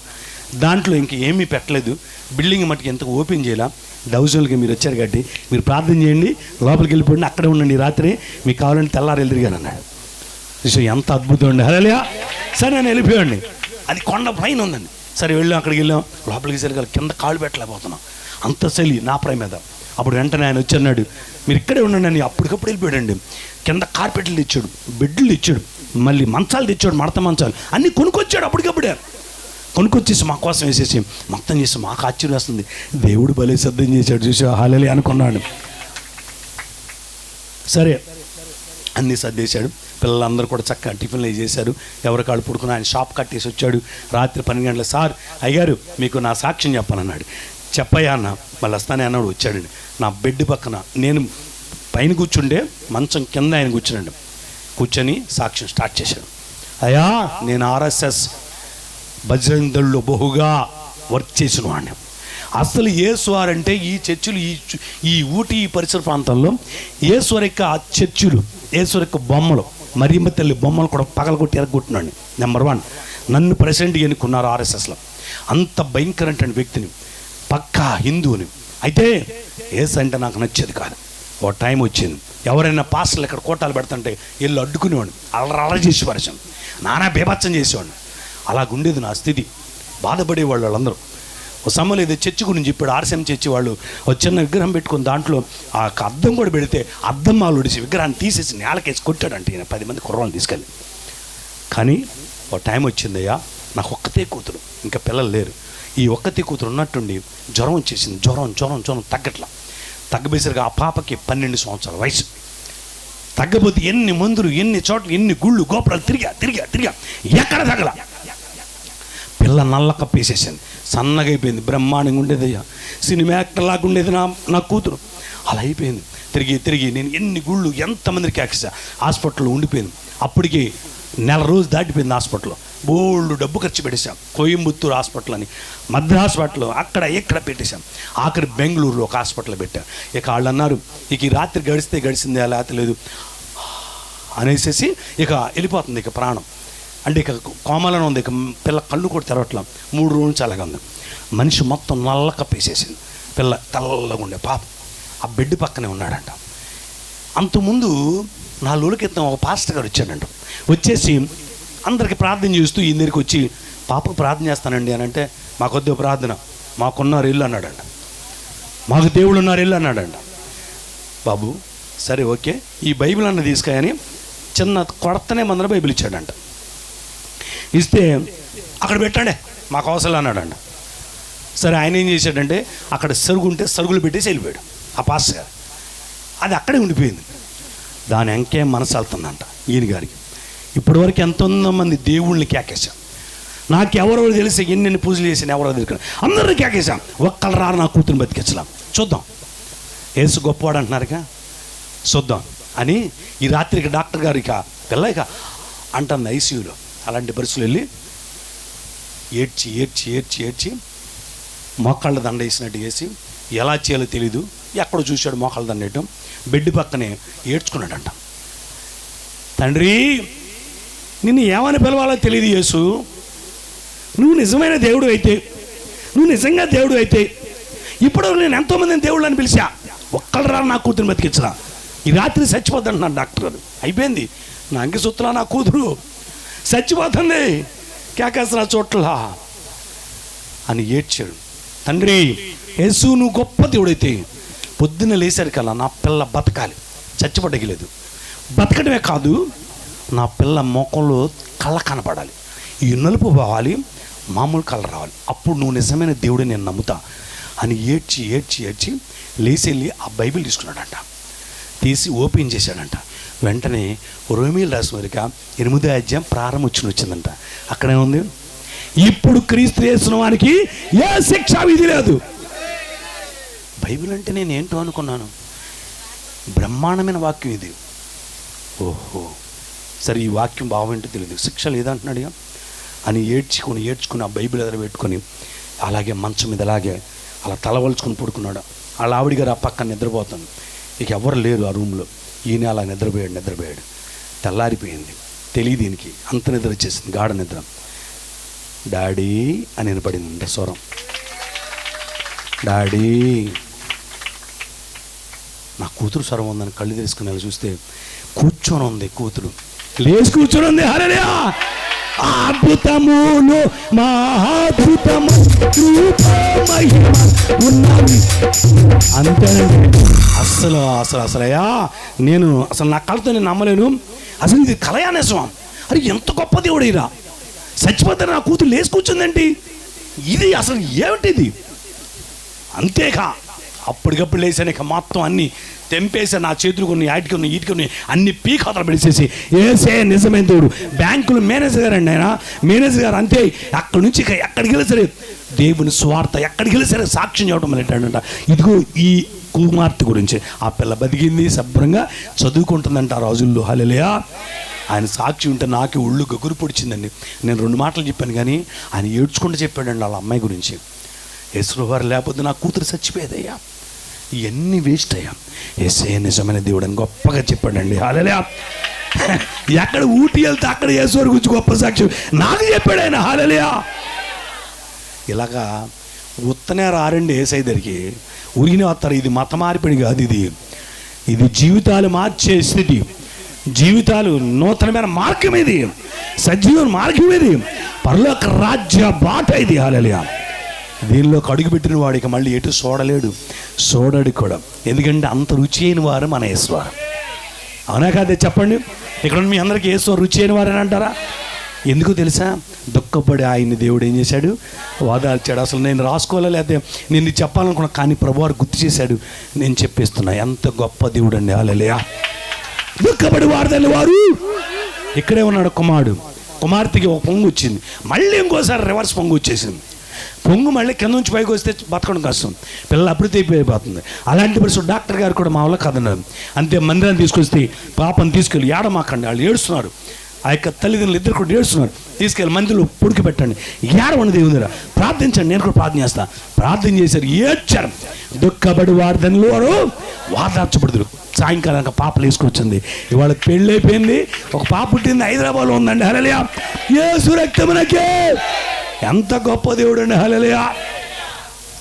దాంట్లో ఇంక ఏమీ పెట్టలేదు, బిల్డింగ్ మట్టుకు ఎంత ఓపెన్ చేయాల, దౌజన్లకి మీరు వచ్చారు కాబట్టి మీరు ప్రార్థన చేయండి, లోపలికి వెళ్ళిపోండి, అక్కడే ఉండండి, రాత్రి మీకు కావాలంటే తెల్లారు వెళ్ళిరిగాను అన్నాడు. ఎంత అద్భుతం అండి. హల్లెలూయా! సరే నేను వెళ్ళిపోయండి. అది కొండ పైన ఉందండి. సరే అక్కడికి వెళ్ళాం. లోపలికి సరిగ్గా కింద కాళ్ళు పెట్టలేకపోతున్నాం, అంత చలి నా ప్రాయం మీద. అప్పుడు వెంటనే ఆయన వచ్చి అన్నాడు, మీరు ఇక్కడే ఉండండి అని. అప్పటికప్పుడు వెళ్ళిపోయాడండి. కింద కార్పెట్లు తెచ్చాడు, బెడ్లు తెచ్చాడు, మళ్ళీ మంచాలు తెచ్చాడు, మడత మంచాలు అన్నీ కొనుక్కొచ్చాడు. అప్పటికప్పుడే కొనుక్కొచ్చేసి మా కోసం వేసేసి మొత్తం చేసి మాకు ఆశ్చర్యం వేస్తుంది. దేవుడు భలే సిద్ధం చేశాడు, చూసి హల్లెలూయా అనుకున్నాడు. సరే అన్నీ సర్దేశాడు. పిల్లలందరూ కూడా చక్కగా టిఫిన్లు చేశారు, ఎవరి కాళ్ళు పుడుకుని ఆయన షాప్ కట్టేసి వచ్చాడు. రాత్రి 12 గంటల, సార్ అయ్యారు మీకు నా సాక్ష్యం చెప్పానన్నాడు. చెప్పయ్యా అన్న. మళ్ళీ వస్తానే అన్నాడు. వచ్చాడండి. నా బెడ్ పక్కన, నేను పైన కూర్చుండే మంచం కింద ఆయన కూర్చొని సాక్ష్యం స్టార్ట్ చేశాడు. అయ్యా నేను RSS బజరంగ్ దళ్లో బహుగా వర్క్ చేసిన వాడిని. అసలు యేసువారు అంటే ఈ చర్చిలు, ఈ ఊటీ పరిసర ప్రాంతంలో యేసువారి యొక్క చర్చిలు, యేసువారి యొక్క బొమ్మలు, మరియమ్మ తల్లి బొమ్మలు కూడా పగలగొట్టి ఎరగొట్టినాడు. నెంబర్ 1 నన్ను ప్రెసిడెంట్ ఎన్నుకున్నారు RSSలో. అంత భయంకరమైన వ్యక్తిని, పక్కా హిందువుని. అయితే యేసు అంటే నాకు నచ్చేది కాదు. ఓ టైం వచ్చింది, ఎవరైనా పాస్టర్లు ఇక్కడ కోటాలు పెడుతుంటే వీళ్ళు అడ్డుకునేవాడు, అల్లరి చేసి పరిచయం, నానా బీభత్సం చేసేవాడు. అలాగుండేది నా స్థితి. బాధపడేవాళ్ళు వాళ్ళందరూ. ఓ సమయంలో ఏదో చర్చి గురించి చెప్పాడు, ఆర్సీఎం చర్చి వాళ్ళు ఒక చిన్న విగ్రహం పెట్టుకుని దాంట్లో ఆ అద్దం కూడా పెడితే అద్దం మాలు ఉడిసి విగ్రహాన్ని తీసేసి నేలకేసి కొట్టాడంటే ఈయన 10 మంది కుర్రాలను తీసుకెళ్ళి. కానీ ఓ టైం వచ్చిందయ్యా, నాకు ఒక్కతే కూతురు, ఇంకా పిల్లలు లేరు. ఈ ఒక్కతే కూతురు ఉన్నట్టుండి జ్వరం వచ్చేసింది. జ్వరం తగ్గట్లా. తగ్గబేసరిగా ఆ పాపకి 12 సంవత్సరాల వయసు. తగ్గబోతే ఎన్ని మందులు, ఎన్ని చోట్ల, ఎన్ని గుళ్ళు గోపురాలు తిరిగా ఎక్కడ తగ్గల. పిల్ల నల్ల కప్పేసేసింది, సన్నగా అయిపోయింది, బ్రహ్మాండంగా ఉండేదయ్యా, సినిమా యాక్టర్ లాగా ఉండేది నా కూతురు. అలా అయిపోయింది. తిరిగి నేను ఎన్ని గుళ్ళు, ఎంతమందికి యాక్సెస్ హాస్పిటల్లో ఉండిపోయింది. అప్పటికి నెల రోజు దాటిపోయింది. హాస్పిటల్లో బోల్డ్ డబ్బు ఖర్చు పెట్టేశాం. కోయంబత్తూరు హాస్పిటల్ అని, మద్రాస్ హాస్పిటల్, అక్కడ ఇక్కడ పెట్టేశాం. ఆఖరి బెంగళూరులో ఒక హాస్పిటల్ పెట్టాం. ఇక వాళ్ళు అన్నారు, ఇక ఈ రాత్రి గడిచింది లేకపోతే లేదు అనేసి ఇక వెళ్ళిపోతుంది ఇక ప్రాణం. అంటే ఇక కోమలను ఉంది, ఇక పిల్ల కళ్ళు కూడా తెరవట్లా. 3 రోజులు చాలాగా ఉంది. మనిషి మొత్తం నల్ల కప్పేసేసింది. పిల్ల తెల్లగా ఉండే పాప ఆ బెడ్ పక్కనే ఉన్నాడంట. అంతకుముందు 4 రోజుల క్రితం ఒక పాస్టర్ గారు వచ్చాడంట. వచ్చేసి అందరికి ప్రార్థన చేస్తూ ఈ దగ్గరికి వచ్చి, పాపకు ప్రార్థన చేస్తానండి అని అంటే, మాకొద్దు ప్రార్థన, మాకున్నారు ఇల్లు అన్నాడంట, మాకు దేవుళ్ళు ఉన్నారు ఇల్లు అన్నాడంట. బాబు సరే ఓకే, ఈ బైబిల్ అన్న తీసుకాయని చిన్న కొడతనే మందర బైబిల్ ఇచ్చాడంట. ఇస్తే అక్కడ పెట్టండి, మాకు అవసరం అన్నాడంట. సరే ఆయన ఏం చేశాడంటే, అక్కడ సరుగు ఉంటే సరుగులు పెట్టేసి వెళ్ళిపోయాడు ఆ పాస్టర్ గారు. అది అక్కడే ఉండిపోయింది. దాని ఇంకేం మనసు వెళ్తుందంట ఈయన గారికి. ఇప్పటివరకు ఎంతమంది దేవుళ్ళని కేకేశాం, నాకెవరో తెలిసి ఎన్ని పూజలు చేసాను, ఎవరో తెలిసి అందరినీ కేకేశాం, ఒక్కళ్ళు రారు నా కూతురుని బతికించలాం, చూద్దాం యేసు గొప్పవాడు అంటున్నారుగా, చూద్దాం అని ఈ రాత్రికి డాక్టర్ గారు ఇక పిల్ల అంటుంది ఐసీయూలో. అలాంటి పరిస్థితులు వెళ్ళి ఏడ్చి మోకాళ్ళ దండ వేసినట్టు వేసి, ఎలా చేయాలో తెలీదు, ఎక్కడో చూశాడు మోకాళ్ళ దండ వేయటం, బెడ్ పక్కనే ఏడ్చుకున్నాడంట. తండ్రి నిన్ను ఏమని పిలవాలో తెలియదు యేసు, నువ్వు నిజమైన దేవుడు అయితే, నువ్వు నిజంగా దేవుడు అయితే ఇప్పుడు నేను ఎంతోమందిని దేవుళ్ళు అని పిలిచా, ఒక్కళ్ళు రా నా కూతురుని బతికించరా, ఈ రాత్రి చచ్చిపోద్దంటున్నాను డాక్టర్ గారు. అయిపోయింది నా అంకి సుత్తలా, నా కూతురు చచ్చిపోతుంది, కేకేసిన చోట్ల అని ఏడ్చాడు. తండ్రి యేసు నువ్వు గొప్ప దేవుడైతే పొద్దున్న లేసరికల్లా నా పిల్ల బతకాలి, చచ్చిపడగలేదు, బతకడమే కాదు నా పిల్ల ముఖంలో కళ్ళ కనపడాలి, ఈ నలుపు పోవాలి, మామూలు కళ్ళ రావాలి, అప్పుడు నువ్వు నిజమైన దేవుడు నేను నమ్ముతా అని ఏడ్చి లేచెళ్ళి ఆ బైబిల్ తీసుకున్నాడంట. తీసి ఓపెన్ చేశాడంట. వెంటనే రోమీయులు రాసిన 8వ అధ్యాయం ప్రారంభం వచ్చిందంట. అక్కడే ఉంది, ఇప్పుడు క్రీస్తు యేసు వానికి ఏ శిక్షా విధి లేదు. బైబిల్ అంటే నేను ఏంటో అనుకున్నాను, బ్రహ్మాండమైన వాక్యం ఇది. ఓహో సరే ఈ వాక్యం బావేంటో తెలియదు, శిక్ష లేదంటున్నాడు అని ఏడ్చుకుని ఆ బైబిల్ ఎదురు పెట్టుకొని అలాగే మంచం మీద అలాగే అలా తలవలుచుకొని పడుకున్నాడు. వాళ్ళ ఆవిడ గారు ఆ పక్కన నిద్రపోతాను, ఇక ఎవరు లేరు ఆ రూమ్లో. ఈయన అలా నిద్రపోయాడు. తెల్లారిపోయింది, తెలియదు దీనికి, అంత నిద్ర వచ్చేసింది, గాఢ నిద్ర. డాడీ అని వినపడింది స్వరం, డాడీ. నా కూతురు స్వరం ఉందని కళ్ళు తెరుచుకుని వెళ్ళి చూస్తే కూర్చొని ఉంది కూతురు, లేచి కూర్చొని ఉంది. హల్లెలూయా, అద్భుతములు మహాద్భుతము ఉన్నవి. అంతేనండి. అసలయ్యా నేను అసలు నా కళ్ళతో నేను నమ్మలేను. అసలు ఇది కలయా నిజం? అరే ఎంత గొప్ప దేవుడు ఇరా, చచ్చిపోతే నా కూతురు లేచి కూర్చుందండి, ఇది అసలు ఏమిటిది? అంతేకా అప్పటికప్పుడు లేచాను, ఇక మొత్తం అన్నీ తెంపేసి నా చేతులు కొన్ని ఆటికొని ఈటికొని అన్ని పీకాతలు పెడిసేసి ఏసే నిజమైన దేవుడు. బ్యాంకులు మేనేజర్ గారు అండి, ఆయన మేనేజర్ గారు అంతే. అక్కడి నుంచి ఇక ఎక్కడికి వెళ్ళి సరే దేవుని స్వార్థ, ఎక్కడికి వెళ్ళి సరే సాక్ష్యం చెప్పడం మొదలెట్టాడంట. ఇదిగో ఈ కుమార్తె గురించి, ఆ పిల్ల బతికింది, శుభ్రంగా చదువుకుంటుందంట ఆ రోజుల్లో. హల్లెలూయా. ఆయన సాక్షి ఉంటే నాకే ఒళ్ళు గగురు పొడిచిందండి. నేను 2 మాటలు చెప్పాను కానీ ఆయన ఏడ్చుకుంటూ చెప్పాడండి వాళ్ళ అమ్మాయి గురించి. యేసు వారు లేకపోతే నా కూతురు చచ్చిపోయేదయ్యా, ఇవన్నీ వేస్ట్ అయ్యా, యేసే నిజమైన దేవుడు అని గొప్పగా చెప్పాడండి. హల్లెలూయా. ఎక్కడ ఊటీ వెళ్తే అక్కడ యేసు గురించి గొప్ప సాక్ష్యం నాకు చెప్పాడు ఆయన. హల్లెలూయా. ఇలాగా ఉత్తనే రారండి యేసయ్య దగ్గరికి, ఉరిగిన వస్తారు. ఇది మత మార్పిడి కాదు, ఇది ఇది జీవితాలు మార్చే స్థితి, జీవితాలు నూతనమైన మార్గం, ఇది సజీవన మార్గం, ఇది పరలోక రాజ్య బాట, ఇది హల్లెలూయా. దీనిలోకి అడుగుపెట్టిన వాడికి మళ్ళీ ఎటు చూడడు కూడా. ఎందుకంటే అంత రుచి అయిన వారు మన యేసువారు. అవునా కాదే చెప్పండి? ఇక్కడ మీ అందరికీ యేసువారు రుచి అయిన వారని అంటారా? ఎందుకు తెలుసా? దుఃఖపడి ఆయన్ని దేవుడు ఏం చేశాడు? వాదార్చాడు. అసలు నేను రాసుకోవాలా లేకపోతే నేను చెప్పాలనుకున్నా, కానీ ప్రభువారు గుర్తు చేశాడు. నేను చెప్పేస్తున్నా, ఎంత గొప్ప దేవుడు అండి. హల్లెలూయా. దుఃఖపడి వారదని వారు. ఇక్కడే ఉన్నాడు కుమార్తెకి ఒక పొంగు వచ్చింది, మళ్ళీ ఇంకోసారి రివర్స్ పొంగు వచ్చేసింది. పొంగు మళ్ళీ కింద నుంచి పైకి వస్తే బతకడం కష్టం, పిల్లలు అభివృద్ధి అయిపోతుంది. అలాంటి పరిస్థితి డాక్టర్ గారు కూడా మా వల్ల కదన్నారు. అంతే మందిరాన్ని తీసుకొస్తే పాపను తీసుకెళ్ళి ఏడమాకండి, వాళ్ళు ఏడుస్తున్నారు. ఆ యొక్క తల్లిదండ్రులు ఇద్దరు కూడా ఏడుస్తున్నారు. తీసుకెళ్ళి మందిలో పొడికి పెట్టండి, ఏడవండి దేవుని ప్రార్థించండి, నేను కూడా ప్రార్థన చేస్తా. ప్రార్థన చేశారు, ఏడ్చారు. దుఃఖపడి వార్ధనలు వారు వాదార్చబడుతురు. సాయంకాలం పాపలు వేసుకొచ్చింది. ఇవాళ పెళ్ళి అయిపోయింది, ఒక పాప పుట్టింది, హైదరాబాద్లో ఉందండి. హల్లెలూయా. యేసు రక్తమునకే. ఎంత గొప్ప దేవుడు అండి. హల్లెలూయా.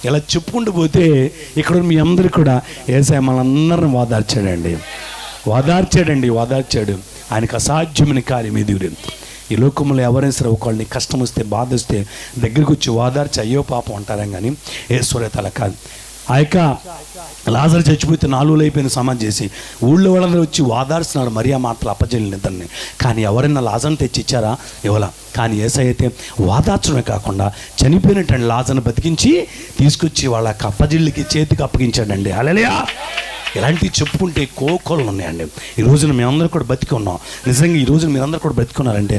ఇలా చెప్పుకుంటూ పోతే ఇక్కడ మీ అందరికీ కూడా యేసయ్య మనందరిని వాదార్చాడు. ఆయనకు అసాధ్యమైన కార్యం ఎదురు. ఈ లోకంలో ఎవరైనా సరే ఒకళ్ళని కష్టం వస్తే, బాధ వస్తే దగ్గరికి వచ్చి వాదార్చి అయ్యో పాపం అంటారా, కానీ యేసురే తల కాదు. ఆ యొక్క లాజరు చచ్చిపోతే 4 రోజులు అయిపోయిన సమాధి చేసి ఊళ్ళో వాళ్ళందరూ వచ్చి వాదార్చున్నాడు మరియా మాటలు అప్పజల్లిన ఇద్దరిని. కానీ ఎవరైనా లాజర్ని తెచ్చి ఇచ్చారా? ఇవ్వాల. కానీ యేసయ్య అయితే వాదార్చడమే కాకుండా చనిపోయినటువంటి లాజర్ని బతికించి తీసుకొచ్చి వాళ్ళ అప్పజిల్లికి చేతికి అప్పగించాడండి. హల్లెలూయా. ఇలాంటివి చెప్పుకుంటే కోకోలు ఉన్నాయండి. ఈ రోజున మేమందరూ కూడా బతికి ఉన్నాం. నిజంగా ఈ రోజున మీరందరూ కూడా బతికున్నారంటే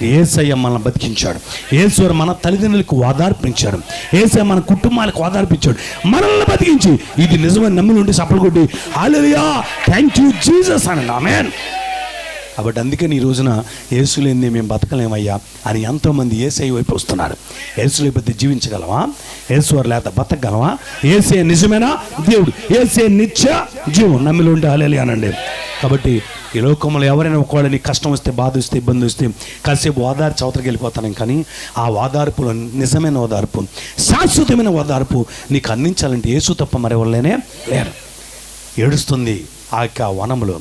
యేసయ్య మనల్ని బతికించాడు. యేసు మన తల్లిదండ్రులకు వాదార్పించాడు. యేసయ్య మన కుటుంబాలకు వాదార్పించాడు, మనల్ని బతికించి. ఇది నిజమైన నమ్మి నుండి సపలు కొట్టి హల్లెలూయా, థ్యాంక్ యూ జీసస్ అని. ఆమేన్. కాబట్టి అందుకని ఈ రోజున యేసు లేనిదే మేము బతకలేమయ్యా అని ఎంతోమంది యేసయ్య వైపు వస్తున్నారు. యేసు లేకపోతే జీవించగలమా? యేసువారు లేకపోతే బతకగలమా? యేసే నిజమేనా దేవుడు, యేసే నిత్య జీవం, నమ్మిలో ఉంటే హల్లెలూయా అనండి. కాబట్టి ఈ లోకంలో ఎవరైనా ఒకవేళ కష్టం వస్తే, బాధ వస్తే, ఇబ్బంది వస్తే కాసేపు ఓదార్చి అవతలకి వెళ్ళిపోతాను. కానీ ఆ ఓదార్పులో నిజమైన ఓదార్పు, శాశ్వతమైన ఓదార్పు నీకు అందించాలంటే యేసు తప్ప మరెవరిలోనే లేరు. ఏడుస్తుంది ఆ యొక్క వనంలో.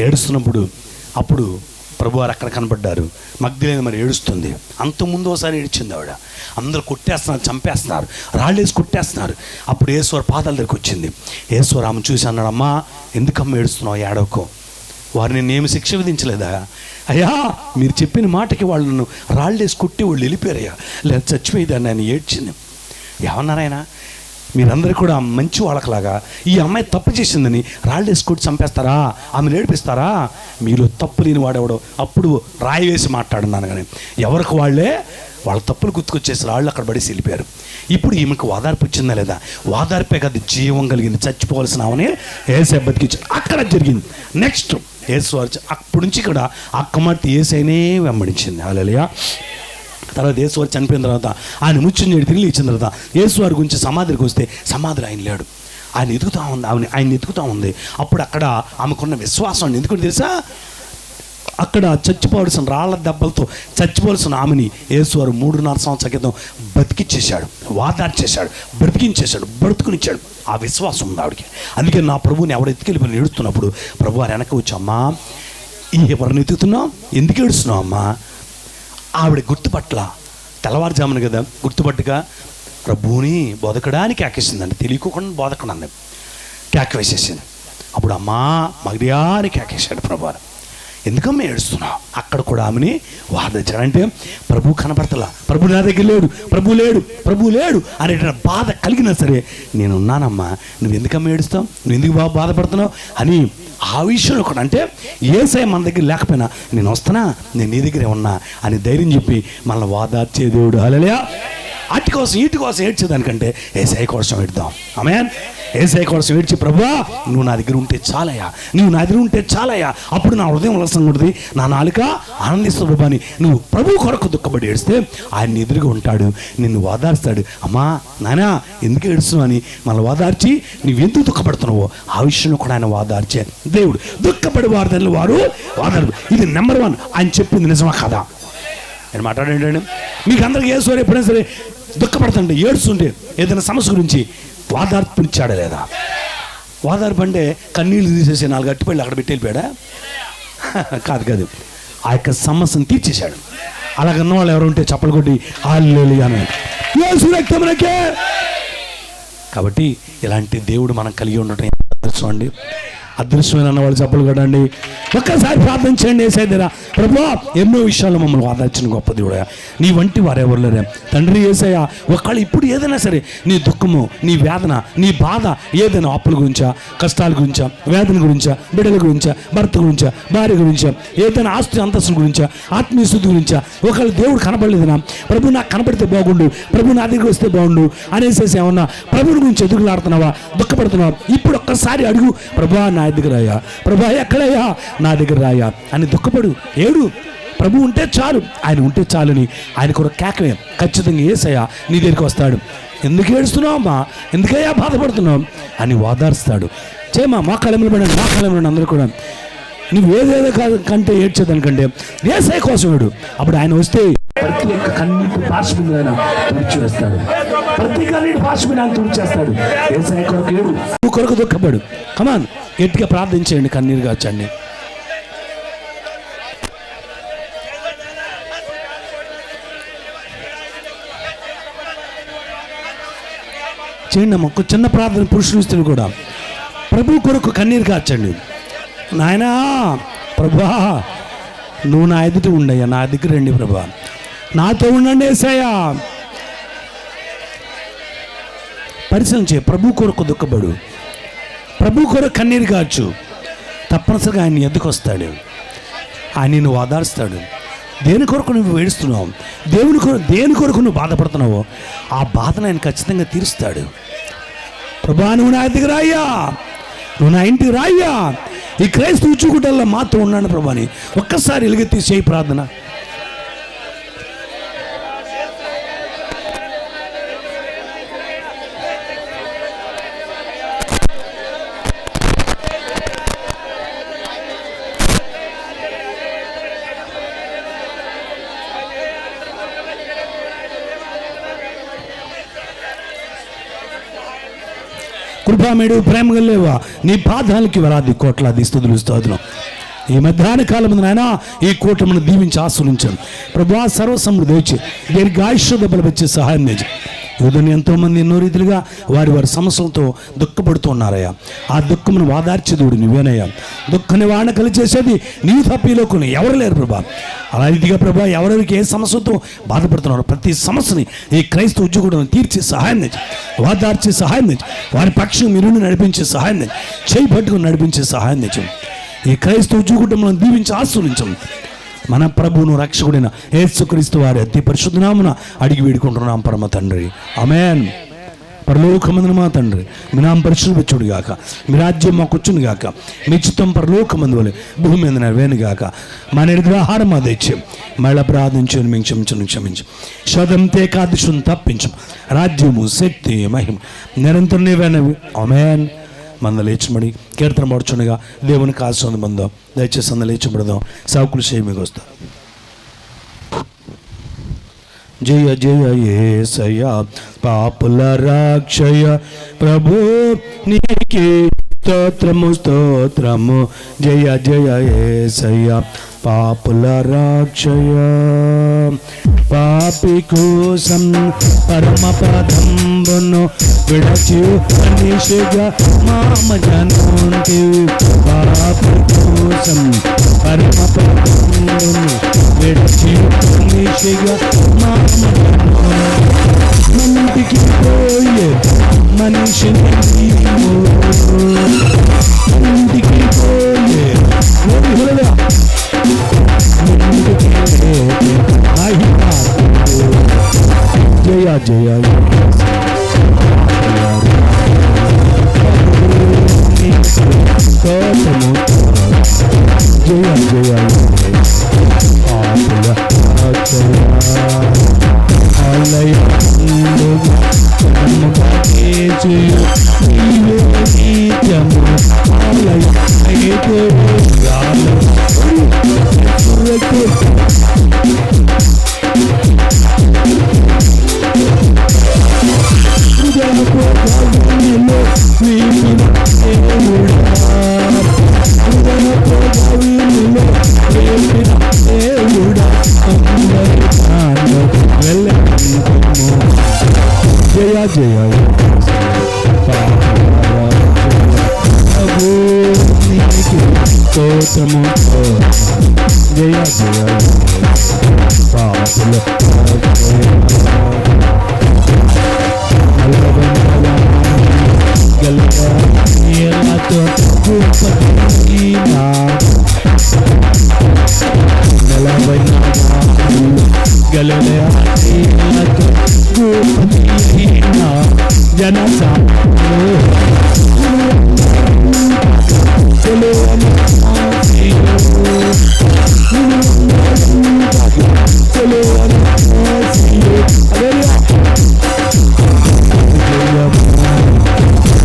ఏడుస్తున్నప్పుడు అప్పుడు ప్రభువారు అక్కడ కనబడ్డారు. మగ్దలేనే మరి ఏడుస్తుంది. అంతకుముందు ఒకసారి ఏడ్చింది ఆవిడ. అందరూ కొట్టేస్తున్నారు, చంపేస్తున్నారు, రాళ్ళేసి కొట్టేస్తున్నారు. అప్పుడు యేసువారు పాదాల దగ్గరికి వచ్చింది. యేసువారు ఆమె చూసి అన్నాడు, అమ్మా ఎందుకమ్మ ఏడుస్తున్నావు, ఏడవకో. వారిని నేనేమి శిక్ష విధించలేదా? అయ్యా మీరు చెప్పిన మాటకి వాళ్ళు నన్ను రాళ్ళేసి కొట్టి వాళ్ళు వెళ్ళిపోయారయ్యా, లేదా చచ్చిపోయేదాన్ని అని ఏడ్చింది. ఏమన్నారాయన? మీరందరూ కూడా మంచి వాళ్ళకలాగా ఈ అమ్మాయి తప్పు చేసిందని రాళ్ళు వేసుకొట్టి చంపేస్తారా, ఆమెను ఏడిపిస్తారా? మీలో తప్పు లేని వాడెవడో అప్పుడు రాయి వేసి మాట్లాడున్నాను. కానీ ఎవరికి వాళ్ళే వాళ్ళ తప్పులు గుర్తుకొచ్చేసి రాళ్ళు అక్కడ పడేసి వెళ్ళిపోయారు. ఇప్పుడు ఈమెకు వాదార్పు వచ్చిందా లేదా? వాదార్పే కదా జీవం కలిగింది. చచ్చిపోవాల్సిన ఆమెనే యేసయ్య బతికించి అక్కడ జరిగింది. నెక్స్ట్ యేసువారు అప్పటి నుంచి ఇక్కడ ఆ కుమార్తె యేసయ్యనే వెంబడించింది. హల్లెలూయా. తర్వాత యేసువారు చనిపోయిన తర్వాత ఆయన ముచ్చుని తిరిగి ఇచ్చిన తర్వాత యేసువారి గురించి సమాధికి వస్తే సమాధిలో ఆయన లేడు. ఆయన ఎదుగుతూ ఉంది. అప్పుడు అక్కడ ఆమెకున్న విశ్వాసం ఎందుకంటే తెలుసా? అక్కడ చచ్చిపోవలసిన రాళ్ల దెబ్బలతో చచ్చిపోవలసిన ఆమెని యేసువారు 3.5 సంవత్సరాల క్రితం బతికిచ్చేశాడు, వాదార్చేశాడు, బ్రతుకునిచ్చాడు. ఆ విశ్వాసం ఉంది ఆవిడికి. అందుకే నా ప్రభువుని ఎవరు ఎత్తుకెళ్ళిపోయి ఏడుస్తున్నప్పుడు ప్రభువారు వెనక వచ్చి, అమ్మా ఎవరిని ఎత్తుతున్నావు, ఎందుకు ఏడుస్తున్నావు అమ్మా? ఆవిడ గుర్తుపట్ల, తెల్లవారుజామున కదా గుర్తుపట్టుగా ప్రభువుని బోధకడానికి కేకేసిందండి. తెలియకోకుండా బోధకడాన్ని కేక వేసేసింది. అప్పుడు అమ్మా మగడియాని కేకేశాడు ప్రభువారు. ఎందుకమ్మా ఏడుస్తున్నావు? అక్కడ కూడా ఆమెని వాదించాడు. అంటే ప్రభు కనపడతలా, ప్రభు నా దగ్గర లేడు, ప్రభు లేడు అనే బాధ కలిగినా సరే నేనున్నానమ్మా, నువ్వు ఎందుకమ్మా ఏడుస్తావు, నువ్వు ఎందుకు బాధపడుతున్నావు అని ఆ విషయంలో కూడా, అంటే యేసయ్య మన దగ్గర లేకపోయినా నేను వస్తున్నా, నేను నీ దగ్గరే ఉన్నా అని ధైర్యం చెప్పి మనల్ని వాదార్చే దేవుడు. హల్లెలూయా. అటు కోసం ఇటు కోసం ఏడ్చేదానికంటే యేసయ్య కోసం ఏడుద్దాం. ఆమేన్. యేసయ్య కోసం ఏడ్చి, ప్రభువా నువ్వు నా దగ్గర ఉంటే చాలయ్యా, అప్పుడు నా హృదయం ఉల్లాసంగా ఉంటుంది, నా నాలుక ఆనందిస్తుంది ప్రభు అని నువ్వు ప్రభు కొరకు దుఃఖపడి ఏడిస్తే ఆయన ఎదురుగా ఉంటాడు, నిన్ను వాదార్స్తాడు. అమ్మా నానా ఎందుకు ఏడుస్తున్నావు అని మనల్ని వాదార్చి నువ్వెందుకు దుఃఖపడుతున్నావో ఆ విషయంలో కూడా ఆయన వాదార్చే దేవుడు. దుఃఖపడి వారు వాదారు. ఇది నెంబర్ 1. ఆయన చెప్పింది నిజమా కాదా? నేను మాట్లాడండి. మీకు అందరికీ యేసు ఎప్పుడైనా సరే దుఃఖపడుతుంటే, ఏడుస్తుంటే, ఏదైనా సమస్య గురించి వాదార్పునిచ్చాడా లేదా? ఓదార్పు అంటే కన్నీళ్ళు తీసేసి 4 అట్టిపళ్ళు అక్కడ పెట్టి వెళ్ళిపోయాడా? కాదు, ఆ యొక్క సమస్యను తీర్చేశాడు. అలాగన్న వాళ్ళు ఎవరు ఉంటే చప్పలు కొట్టి హల్లెలూయా అని. యేసు రక్తమునకే. కాబట్టి ఇలాంటి దేవుడు మనం కలిగి ఉండటం అదృష్టం అండి. అదృష్టమైన వాళ్ళు చప్పలు కొట్టండి. ఒక్కసారి ప్రార్థన చేయండి. యేసయ్యా ప్రభువా, ఎన్నో విషయాలు మమ్మల్ని ఆదరించిన గొప్ప దేవుడా, నీ వంటి వారెవరు లేరే తండ్రి. యేసయ్యా ఒకళ్ళు ఇప్పుడు ఏదైనా సరే నీ దుఃఖము, నీ వేదన, నీ బాధ ఏదైనా అప్పుల గురించా, కష్టాల గురించా, వేదన గురించా, బిడ్డల గురించా, భర్త గురించా, భార్య గురించా, ఏదైనా ఆస్తి అంతస్తుల గురించా, ఆత్మీయ స్థుతి గురించా ఒకళ్ళు దేవుడు కనపడలేదనా, ప్రభు నాకు కనపడితే బాగుండు, ప్రభు నా దగ్గర వస్తే బాగుండు అనేసి ఏమన్నా ప్రభుని గురించి ఎదుగులాడుతున్నావా, దుఃఖపడుతున్నావా? ఇప్పుడు ఒక్కసారి అడుగు, ప్రభా నా దగ్గర రాయా, ప్రభా ఎక్కడయ్యా, నా దగ్గర రాయా అని దుఃఖపడు, ఏడు. ప్రభు ఉంటే చాలు, ఆయన ఉంటే చాలని ఆయన కూడా కేకవే. ఖచ్చితంగా యేసయ్య నీ దగ్గరికి వస్తాడు. ఎందుకు ఏడుస్తున్నావు అమ్మా, ఎందుకయ్యా బాధపడుతున్నావు అని ఓదార్స్తాడు. చేయమా మా కళంలో పడండి అందరూ కూడా. నువ్వు ఏదేదో కంటే ఏడ్చేదానికంటే యేసయ్య కోసం ఏడు. అప్పుడు ఆయన వస్తే ప్రతి ఒక్క కన్నీటి పార్శ్వని ఆయన తుడిచివేస్తాడు. ప్రతి కన్నీటి పార్శ్వని ఆయన తుడిచేస్తాడు. యేసయ్య కొరకు ఏడు, నువ్వు కొరకు దుఃఖపడు. కమాన్, గట్టిగా ప్రార్థించండి, కన్నీరు కాచండి. చేయండి అమ్మ, ఒక చిన్న ప్రార్థన. పురుషులు స్త్రీలు కూడా ప్రభు కొరకు కన్నీరు కార్చండి. నాయనా ప్రభా, నువ్వు నా ఎదుట ఉండయ్యా, నా దగ్గర రండి ప్రభా, నాతో ఉండండి యేసయ్యా. పరిశ్రమ చేయ, ప్రభు కొరకు దుఃఖపడు, ప్రభు కొరకు కన్నీరు కాచు. తప్పనిసరిగా ఆయన ఎద్దుకు వస్తాడు, ఆయన నిన్ను ఆదరిస్తాడు. దేని కొరకు నువ్వు ఏడుస్తున్నావు, దేని కొరకు నువ్వు బాధపడుతున్నావో ఆ బాధను ఆయన ఖచ్చితంగా తీరుస్తాడు. ప్రభా నువ్వు నా దగ్గర రాయ్యా, నువ్వు నా ఇంటికి రాయ్యా, ఈ క్రైస్తవ చూకుటల్లో మాతో ఉన్నాను ప్రభా అని ఒక్కసారి ఎలుగెత్తి చేయి ప్రార్థన. కృపామేడు ప్రేమ గల్లేవా, నీ పాదాలకి వేలాది కోట్లాది స్తుతులు స్తోత్రం. ఈ మధ్యాహ్న కాలం నాయన ఈ కూటమిని దీవించి ఆశ్రయించాను ప్రభువా. సర్వసమృద్ధి వచ్చి దీర్ఘాయుష్య బలపరిచే సహాయం చేసి యూదుని ఎంతోమంది ఎన్నో రీతిలుగా వారి సమస్యలతో దుఃఖపడుతూ ఉన్నారయ్యా. ఆ దుఃఖమును వాదార్చేదుడు నువ్వేనయ్యా. దుఃఖ నివారణ కలిచేసేది నీవు తప్పిలోకుని ఎవరు లేరు ప్రభా. అలా రీతిగా ప్రభా, ఎవరెవరికి ఏ సమస్యతో బాధపడుతున్నారో ప్రతి సమస్యని ఈ క్రైస్తవ ఉద్యోగులను తీర్చే సహాయం తెచ్చి, వాదార్చే సహాయం తెచ్చి, వారి పక్షం మీరుని నడిపించే సహాయం తెచ్చి, చేయి పట్టుకుని నడిపించే సహాయం తెచ్చి ఈ క్రైస్తవ ఉద్యోగులను దీవించి ఆశీర్వదించం. మన ప్రభువును రక్షకుడైన యేసుక్రీస్తు వారి అతి పరిశుద్ధ నామమున అడిగి వేడుకుంటున్నాం పరమ తండ్రి, ఆమేన్. పరలోకమందున మా తండ్రి, మీ నామం పరిశుద్ధపరచుడు గాక, మీ రాజ్యం మాకు వచ్చును గాక, మీ చిత్తం పరలోకమందు వలె భూమి మీద నెరవేరును గాక. మా నేటి ఆహారం మా దయచేయం, మళ్ళీ ప్రార్థించు మేము క్షమించు. శోధంతో ఏకాదశిని తప్పించు, రాజ్యము శక్తి మహిమ నిరంతరం నీవేనవి, ఆమేన్. మంద లేచిమడి కీర్తన పడుచుండగా దేవునికి ఆశీర్వాదం పొందాం. దయచేసి అంద లేచిపడదాం. సాకులు చేయమికి వస్తాం. జయ జయ యేసయ్య పాపుల రక్షయ ప్రభు నీకే స్తోత్రము. జయ జయ యేసయ్య పాపుల రక్షయ. పాపి కోసం పరమ పదంబును విడచి మనిషిగా మామజనుంటి. పాపి కోసం పరమ పదంబును విడచి మనిషిగా మామజనుంటికి పోయే మనిషిని ఇంటికి పోయే జయ జయ స్తోత్రము. జయ జయ పాపుల ఆలయ నిత్యము ఆలయ జయ ప్రభు నీకు స్తోత్రము జయ జయ పాపుల గలతో జనసా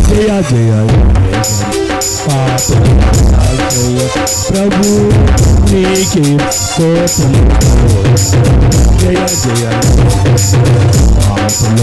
జయ జయ పాప జయ ప్రభు నీకే స్తోత్రం జయ జయ పాపల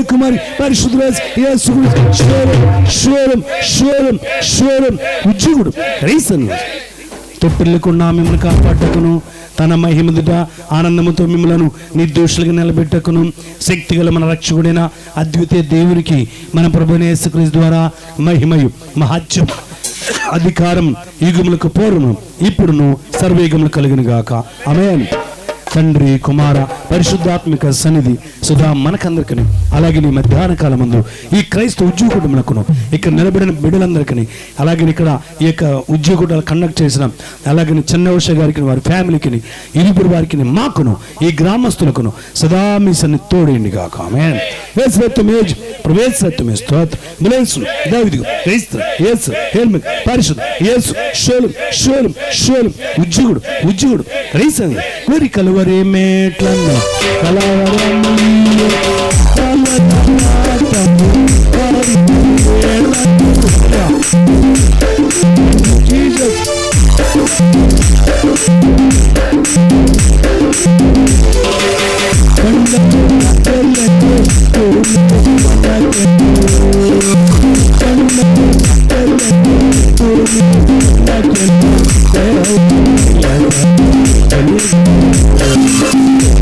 కుమారి పరిశుద్ధ ఉద్యోగుడు రీసన్ తొట్టిల్లకుండా మిమ్మల్ని కాపాడటకును తన మహిమదుట ఆనందముతో మిమ్మలను నిర్దోషులుగా నిలబెట్టకును శక్తిగల మన రక్షకుడైన అద్వితీయ దేవునికి మన ప్రభువైన యేసుక్రీస్తు ద్వారా మహిమయు మహత్యం అధికారం యుగములకు పూర్వము ఇప్పుడును సర్వయుగములు కలుగును గాక ఆమేన్. తండ్రి కుమార పరిశుద్ధాత్మిక సన్నిధి సుధా మనకందరికీ అలాగే నీ మధ్యాహ్న కాలం ముందు ఈ క్రైస్తవ ఉద్యోగులకును ఇక్కడ నిలబడిన బిడ్డలందరికీ అలాగే ఇక్కడ ఈ యొక్క ఉద్యోగులు కండక్ట్ చేసిన అలాగే చెన్నౌష గారికి వారి ఫ్యామిలీకి ఇరువురు వారికి మాకును ఈ గ్రామస్తులకును సదా మీ సన్ని తోడేయండి కాక ఆమేన్. ఉద్యోగుడు ఉద్యోగుడు రైసన్ కోరి కలువరే మేట్లను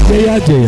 జయ జయ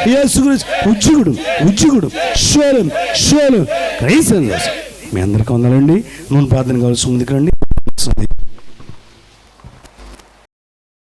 యేసుక్రీస్తు ఉజ్జుగుడు ఉజ్జుగుడు షోలం షోలం క్రైస్తవం. మీ అందరికీ వందలండి. నూనె ప్రార్థన కావాల్సి ముందుకు రండి.